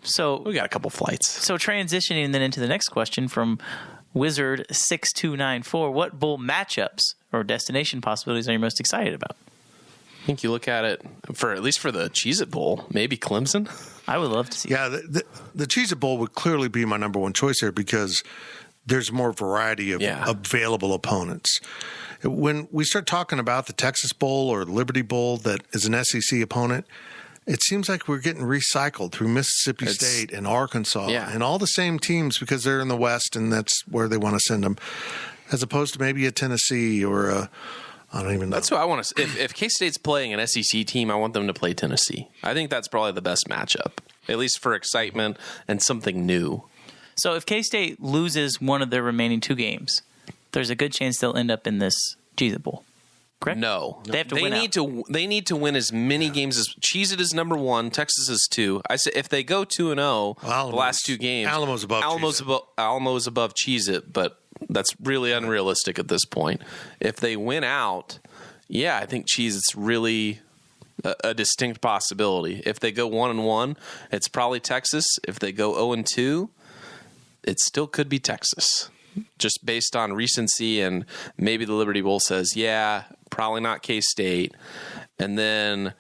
[SPEAKER 6] So
[SPEAKER 4] We got a couple flights.
[SPEAKER 6] So transitioning then into the next question from Wizard6294, what bowl matchups or destination possibilities are you most excited about?
[SPEAKER 4] I think you look at it at least for the Cheez-It Bowl, maybe Clemson.
[SPEAKER 6] I would love to see.
[SPEAKER 3] Yeah, the Cheez-It Bowl would clearly be my number one choice there because there's more variety of available opponents. When we start talking about the Texas Bowl or Liberty Bowl that is an SEC opponent, it seems like we're getting recycled through Mississippi State and Arkansas and all the same teams because they're in the West and that's where they want to send them, as opposed to maybe a Tennessee or a I don't even know.
[SPEAKER 4] That's who I want to. If K-State's playing an SEC team, I want them to play Tennessee. I think that's probably the best matchup, at least for excitement and something new.
[SPEAKER 6] So if K-State loses one of their remaining two games, there's a good chance they'll end up in this Cheez-It Bowl. Correct?
[SPEAKER 4] No,
[SPEAKER 6] They have to win out.
[SPEAKER 4] They need to win as many games as Cheez-It is number one. Texas is 2. I say if they go 2-0, the last two games,
[SPEAKER 3] Alamo's above
[SPEAKER 4] Alamo's above Cheez-It, but that's really unrealistic at this point. If they win out, I think Cheez-It's really a distinct possibility. If they go 1-1, it's probably Texas. If they go 0-2, it still could be Texas. Just based on recency, and maybe the Liberty Bowl says, probably not K-State. And then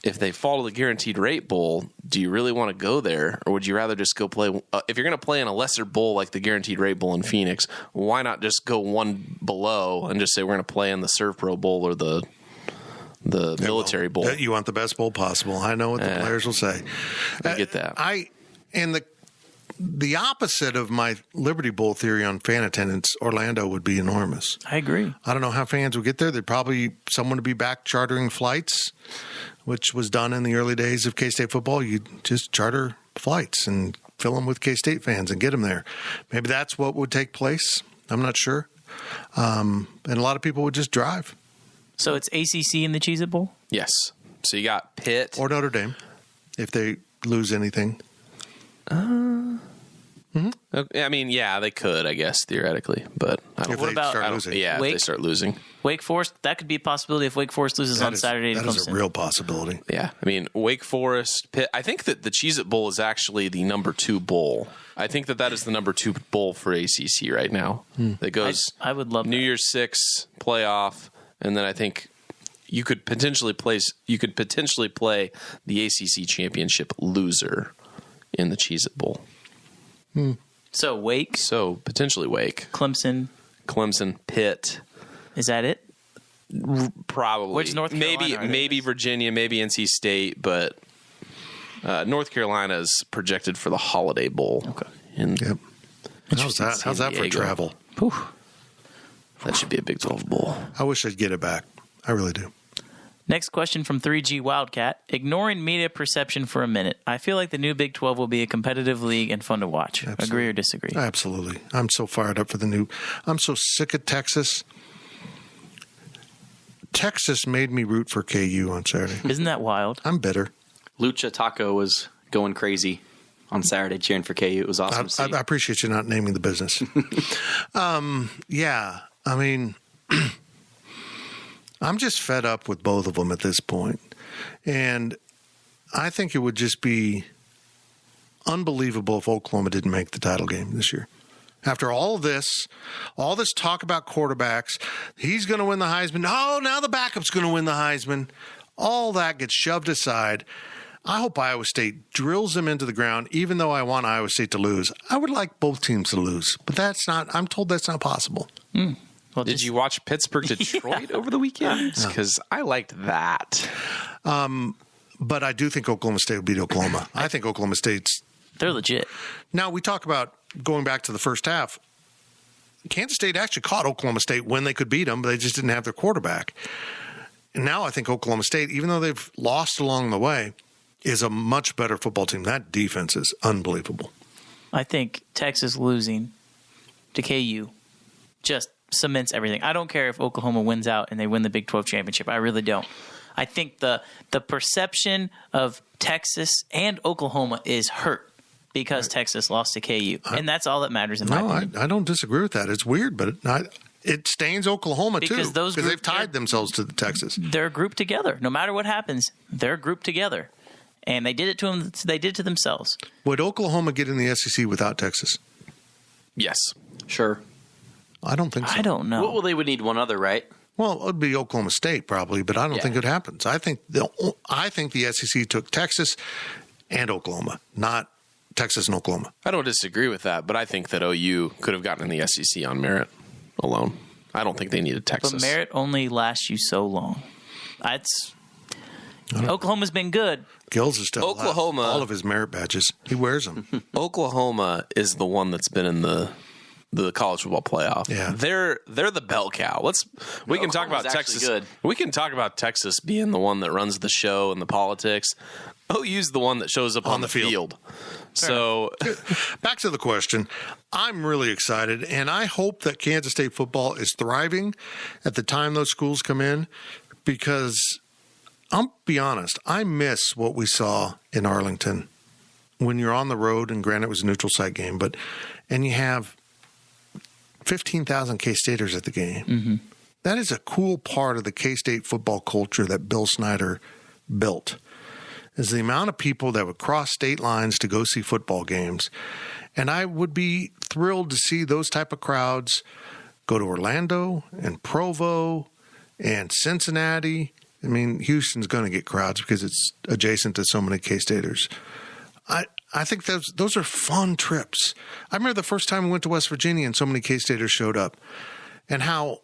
[SPEAKER 4] if they fall to the Guaranteed Rate Bowl, do you really want to go there? Or would you rather just go play if you're going to play in a lesser bowl like the Guaranteed Rate Bowl in Phoenix, why not just go one below and just say we're going to play in the Serve Pro Bowl or the Military Bowl?
[SPEAKER 3] You want the best bowl possible. I know what the players will say.
[SPEAKER 4] I get that.
[SPEAKER 3] And the opposite of my Liberty Bowl theory on fan attendance, Orlando would be enormous.
[SPEAKER 6] I agree.
[SPEAKER 3] I don't know how fans would get there. There'd probably someone to be back chartering flights, which was done in the early days of K-State football. You'd just charter flights and fill them with K-State fans and get them there. Maybe that's what would take place. I'm not sure. And a lot of people would just drive.
[SPEAKER 6] So it's ACC in the Cheez-It Bowl?
[SPEAKER 4] Yes. So you got Pitt.
[SPEAKER 3] Or Notre Dame, if they lose anything.
[SPEAKER 4] I mean, yeah, they could, I guess, theoretically. But I don't
[SPEAKER 3] If
[SPEAKER 6] What
[SPEAKER 3] they
[SPEAKER 6] about-
[SPEAKER 3] start
[SPEAKER 4] I don't-
[SPEAKER 3] losing.
[SPEAKER 4] yeah, if
[SPEAKER 6] Wake?
[SPEAKER 4] they start losing.
[SPEAKER 6] Wake Forest, that could be a possibility if Wake Forest loses on Saturday to
[SPEAKER 3] That is
[SPEAKER 6] Clemson.
[SPEAKER 3] a real possibility.
[SPEAKER 4] Yeah, I mean, Wake Forest, Pitt. I think that the Cheez-It Bowl is actually the number 2 bowl. I think that is the number 2 bowl for ACC right now. That goes
[SPEAKER 6] I would love
[SPEAKER 4] New
[SPEAKER 6] that.
[SPEAKER 4] Year's 6 playoff, and then I think you could potentially play the ACC championship loser in the Cheez-It Bowl.
[SPEAKER 6] So Wake,
[SPEAKER 4] So potentially Wake,
[SPEAKER 6] Clemson,
[SPEAKER 4] Pitt.
[SPEAKER 6] is that it?
[SPEAKER 4] Probably.
[SPEAKER 6] Which North Carolina are they?
[SPEAKER 4] Maybe Virginia, maybe NC State, but North Carolina is projected for the Holiday Bowl.
[SPEAKER 6] Okay.
[SPEAKER 3] Yep. How's that
[SPEAKER 4] San
[SPEAKER 3] for
[SPEAKER 4] Diego.
[SPEAKER 3] travel?
[SPEAKER 4] That should be a Big 12 bowl.
[SPEAKER 3] I wish I'd get it back. I really do.
[SPEAKER 6] Next question from 3G Wildcat. Ignoring media perception for a minute, I feel like the new Big 12 will be a competitive league and fun to watch.
[SPEAKER 3] Absolutely.
[SPEAKER 6] Agree or disagree?
[SPEAKER 3] Absolutely. I'm so fired up for the new. I'm so sick of Texas. Texas made me root for KU on Saturday.
[SPEAKER 6] Isn't that wild?
[SPEAKER 3] I'm bitter.
[SPEAKER 5] Lucha Taco was going crazy on Saturday cheering for KU. It was awesome to see.
[SPEAKER 3] I appreciate you not naming the business. Yeah. I mean, I'm just fed up with both of them at this point. And I think it would just be unbelievable if Oklahoma didn't make the title game this year. After all this talk about quarterbacks, he's going to win the Heisman. Oh, now the backup's going to win the Heisman. All that gets shoved aside. I hope Iowa State drills them into the ground, even though I want Iowa State to lose. I would like both teams to lose, but I'm told that's not possible.
[SPEAKER 6] Well,
[SPEAKER 4] Did you watch Pittsburgh Detroit over the weekend? Because I liked that.
[SPEAKER 3] But I do think Oklahoma State will beat Oklahoma. I think Oklahoma State's.
[SPEAKER 6] They're legit.
[SPEAKER 3] Now, we talk about going back to the first half. Kansas State actually caught Oklahoma State when they could beat them, but they just didn't have their quarterback. And now I think Oklahoma State, even though they've lost along the way, is a much better football team. That defense is unbelievable.
[SPEAKER 6] I think Texas losing to KU just cements everything. I don't care if Oklahoma wins out and they win the Big 12 championship. I really don't. I think the perception of Texas and Oklahoma is hurt because Texas lost to KU. And that's all that matters in my opinion.
[SPEAKER 3] I don't disagree with that. It's weird, but it stains Oklahoma
[SPEAKER 6] Because
[SPEAKER 3] too.
[SPEAKER 6] those
[SPEAKER 3] because
[SPEAKER 6] group-
[SPEAKER 3] they've tied themselves to the Texas.
[SPEAKER 6] They're grouped together. No matter what happens, they're grouped together. And they did it to them. They did it to themselves.
[SPEAKER 3] Would Oklahoma get in the SEC without Texas?
[SPEAKER 4] Yes.
[SPEAKER 5] Sure.
[SPEAKER 3] I don't think so.
[SPEAKER 6] I don't know.
[SPEAKER 5] Well, they would need one other, right?
[SPEAKER 3] Well, it would be Oklahoma State probably, but I don't think it happens. I think the SEC took Texas and Oklahoma, not Texas and Oklahoma.
[SPEAKER 4] I don't disagree with that, but I think that OU could have gotten in the SEC on merit alone. I don't think they needed Texas.
[SPEAKER 6] But merit only lasts you so long. Oklahoma's been good.
[SPEAKER 3] Gills is still
[SPEAKER 4] Oklahoma-
[SPEAKER 3] all of his merit badges. He wears them.
[SPEAKER 4] Oklahoma is the one that's been in the college football playoff.
[SPEAKER 3] Yeah.
[SPEAKER 4] They're the bell cow. We can talk about
[SPEAKER 5] Oklahoma's actually
[SPEAKER 4] Texas.
[SPEAKER 5] good.
[SPEAKER 4] We can talk about Texas being the one that runs the show and the politics. OU's the one that shows up on the field. So
[SPEAKER 3] Back to the question. I'm really excited, and I hope that Kansas State football is thriving at the time those schools come in, because I'll be honest, I miss what we saw in Arlington when you're on the road, and granted it was a neutral site game, and you have 15,000 K-Staters at the game. Mm-hmm. That is a cool part of the K-State football culture that Bill Snyder built, is the amount of people that would cross state lines to go see football games. And I would be thrilled to see those type of crowds go to Orlando and Provo and Cincinnati I mean, Houston's going to get crowds because it's adjacent to so many K-Staters. I think those are fun trips. I remember the first time we went to West Virginia and so many K-Staters showed up, and how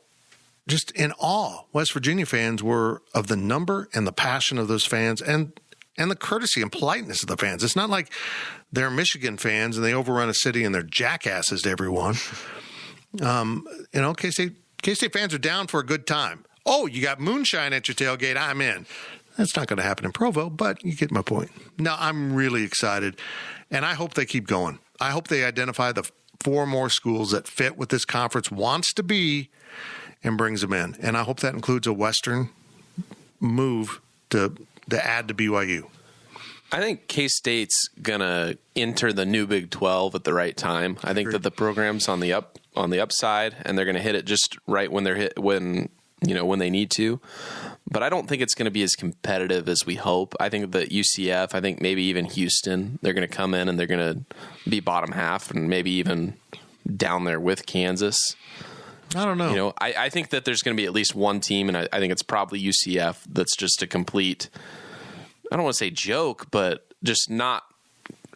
[SPEAKER 3] just in awe West Virginia fans were of the number and the passion of those fans and the courtesy and politeness of the fans. It's not like they're Michigan fans and they overrun a city and they're jackasses to everyone. K-State fans are down for a good time. Oh, you got moonshine at your tailgate, I'm in. That's not going to happen in Provo, but you get my point. No, I'm really excited, and I hope they keep going. I hope they identify the 4 more schools that fit what this conference wants to be and brings them in. And I hope that includes a Western move to add to BYU.
[SPEAKER 4] I think K-State's going to enter the new Big 12 at the right time. I think that the program's on the upside, and they're going to hit it just right when when they need to. But I don't think it's going to be as competitive as we hope. I think that UCF, I think maybe even Houston, they're going to come in and they're going to be bottom half and maybe even down there with Kansas.
[SPEAKER 3] I don't know.
[SPEAKER 4] I think that there's going to be at least one team, and I think it's probably UCF that's just a complete, I don't want to say joke, but just not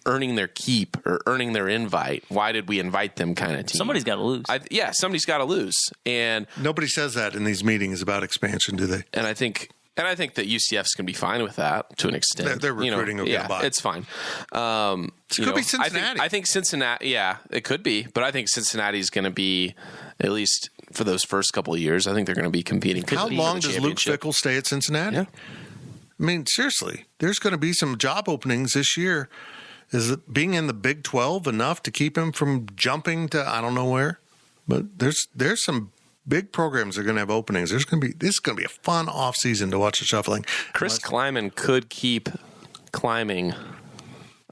[SPEAKER 4] earning their keep or earning their invite. Why did we invite them kind of team?
[SPEAKER 6] Somebody's got to lose.
[SPEAKER 4] Somebody's got to lose. And
[SPEAKER 3] nobody says that in these meetings about expansion, do they?
[SPEAKER 4] And I think that UCF's going to be fine with that to an extent.
[SPEAKER 3] Their recruiting will get by.
[SPEAKER 4] It's fine.
[SPEAKER 3] It could be Cincinnati.
[SPEAKER 4] I think Cincinnati, yeah, it could be. But I think Cincinnati's going to be, at least for those first couple of years, I think they're going to be competing.
[SPEAKER 3] How long does Luke Fickell stay at Cincinnati?
[SPEAKER 4] Yeah.
[SPEAKER 3] I mean, seriously, there's going to be some job openings this year. Is it being in the Big 12 enough to keep him from jumping to I don't know where? But there's some big programs that are going to have openings. This is going to be a fun offseason to watch the shuffling.
[SPEAKER 4] Chris Kleiman could keep climbing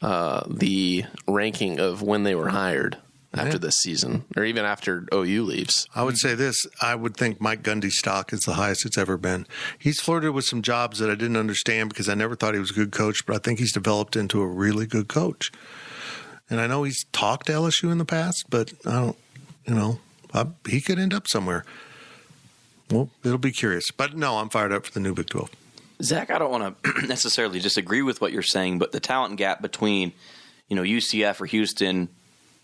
[SPEAKER 4] the ranking of when they were hired after this season, or even after OU leaves.
[SPEAKER 3] I would say this. I would think Mike Gundy's stock is the highest it's ever been. He's flirted with some jobs that I didn't understand because I never thought he was a good coach, but I think he's developed into a really good coach. And I know he's talked to LSU in the past, but I don't, he could end up somewhere. Well, it'll be curious. But no, I'm fired up for the new Big 12.
[SPEAKER 5] Zach, I don't want to necessarily disagree with what you're saying, but the talent gap between, UCF or Houston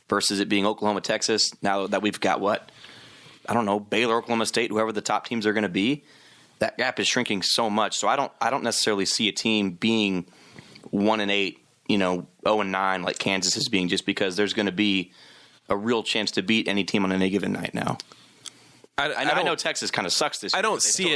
[SPEAKER 5] versus it being Oklahoma, Texas, now that we've got Baylor, Oklahoma State, whoever the top teams are going to be, that gap is shrinking so much. So I don't necessarily see a team being 1-8, 0-9 like Kansas is being, just because there's going to be a real chance to beat any team on any given night now. I know Texas kind of sucks this year.
[SPEAKER 4] I don't see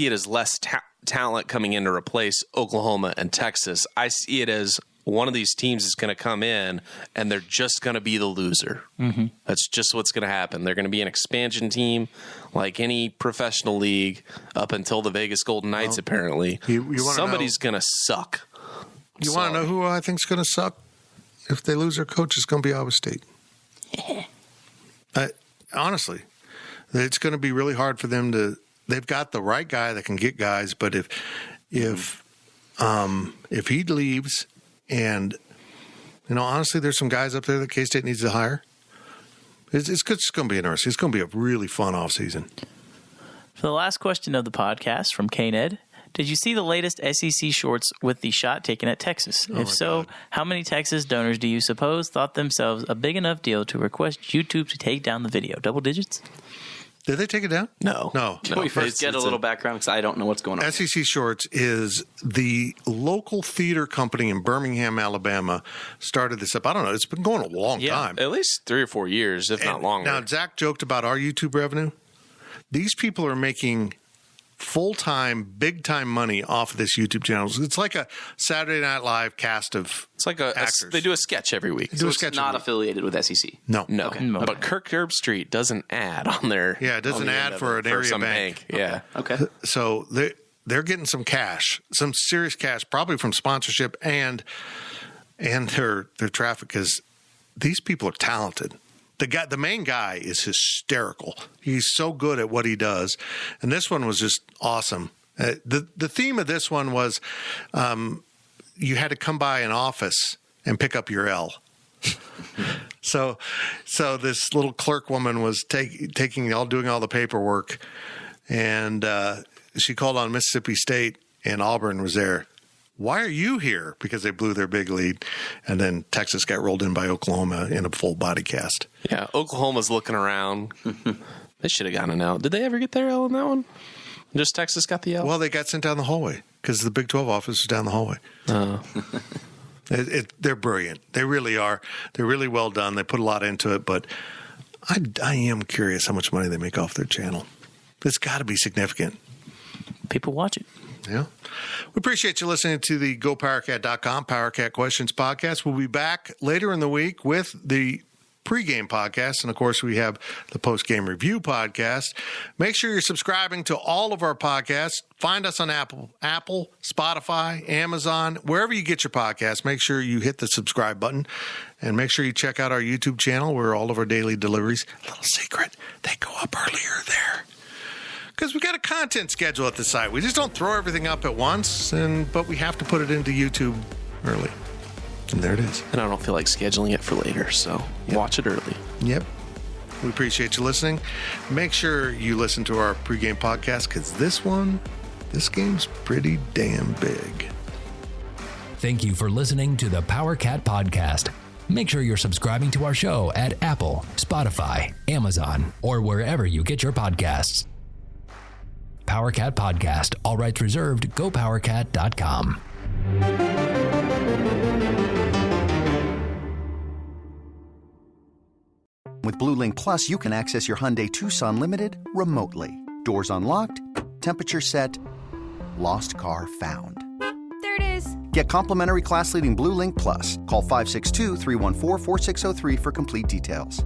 [SPEAKER 4] it as less talent coming in to replace Oklahoma and Texas. I see it as one of these teams is going to come in and they're just going to be the loser. Mm-hmm. That's just what's going to happen. They're going to be an expansion team like any professional league up until the Vegas Golden Knights, apparently. Somebody's going to suck.
[SPEAKER 3] You want to know who I think is going to suck? If they lose their coach, it's going to be Iowa State. Honestly, it's going to be really hard for them to – they've got the right guy that can get guys, but if he leaves – and, honestly, there's some guys up there that K-State needs to hire. It's going to be interesting. It's going to be a really fun offseason.
[SPEAKER 6] For the last question of the podcast from K-Ned, did you see the latest SEC shorts with the shot taken at Texas? If so, God. How many Texas donors do you suppose thought themselves a big enough deal to request YouTube to take down the video? Double digits?
[SPEAKER 3] Did they take it down?
[SPEAKER 4] No.
[SPEAKER 5] Can we first get a little background, because I don't know what's going on.
[SPEAKER 3] SEC Shorts is the local theater company in Birmingham, Alabama, started this up. I don't know. It's been going a long time.
[SPEAKER 4] At least 3 or 4 years, if not longer.
[SPEAKER 3] Now, Zach joked about our YouTube revenue. These people are making full-time, big-time money off of this YouTube channel. It's like a Saturday Night Live cast of actors.
[SPEAKER 4] They do a sketch every week.
[SPEAKER 5] So it's not affiliated with SEC?
[SPEAKER 3] No.
[SPEAKER 5] Okay.
[SPEAKER 4] But Kirk Herbstreit does an ad on there.
[SPEAKER 3] Yeah, it does an ad for an area bank.
[SPEAKER 4] Yeah.
[SPEAKER 5] Okay.
[SPEAKER 3] So they're getting some cash, some serious cash, probably from sponsorship and their traffic, because these people are talented. The main guy is hysterical. He's so good at what he does. And this one was just awesome. The theme of this one was you had to come by an office and pick up your L. So this little clerk woman was doing all the paperwork, and she called on Mississippi State, and Auburn was there. Why are you here? Because they blew their big lead, and then Texas got rolled in by Oklahoma in a full body cast.
[SPEAKER 4] Yeah, Oklahoma's looking around. They should have gotten an L. Did they ever get their L in that one? Just Texas got the L?
[SPEAKER 3] Well, they got sent down the hallway because the Big 12 office was down the hallway. They're brilliant. They really are. They're really well done. They put a lot into it, but I am curious how much money they make off their channel. It's got to be significant.
[SPEAKER 6] People watch it.
[SPEAKER 3] Yeah. We appreciate you listening to the GoPowerCat.com PowerCat Questions podcast. We'll be back later in the week with the pregame podcast. And, of course, we have the postgame review podcast. Make sure you're subscribing to all of our podcasts. Find us on Apple, Spotify, Amazon, wherever you get your podcasts. Make sure you hit the subscribe button. And make sure you check out our YouTube channel where all of our daily deliveries, a little secret, they go up earlier there. Because we got a content schedule at the site. We just don't throw everything up at once, but we have to put it into YouTube early. And there it is.
[SPEAKER 4] And I don't feel like scheduling it for later, so watch it early.
[SPEAKER 3] Yep. We appreciate you listening. Make sure you listen to our pregame podcast because this game's pretty damn big.
[SPEAKER 2] Thank you for listening to the PowerCat Podcast. Make sure you're subscribing to our show at Apple, Spotify, Amazon, or wherever you get your podcasts. PowerCat Podcast. All rights reserved. GoPowerCat.com.
[SPEAKER 9] With Blue Link Plus, you can access your Hyundai Tucson Limited remotely. Doors unlocked, temperature set, lost car found.
[SPEAKER 10] There it is.
[SPEAKER 9] Get complimentary class-leading Blue Link Plus. Call 562-314-4603 for complete details.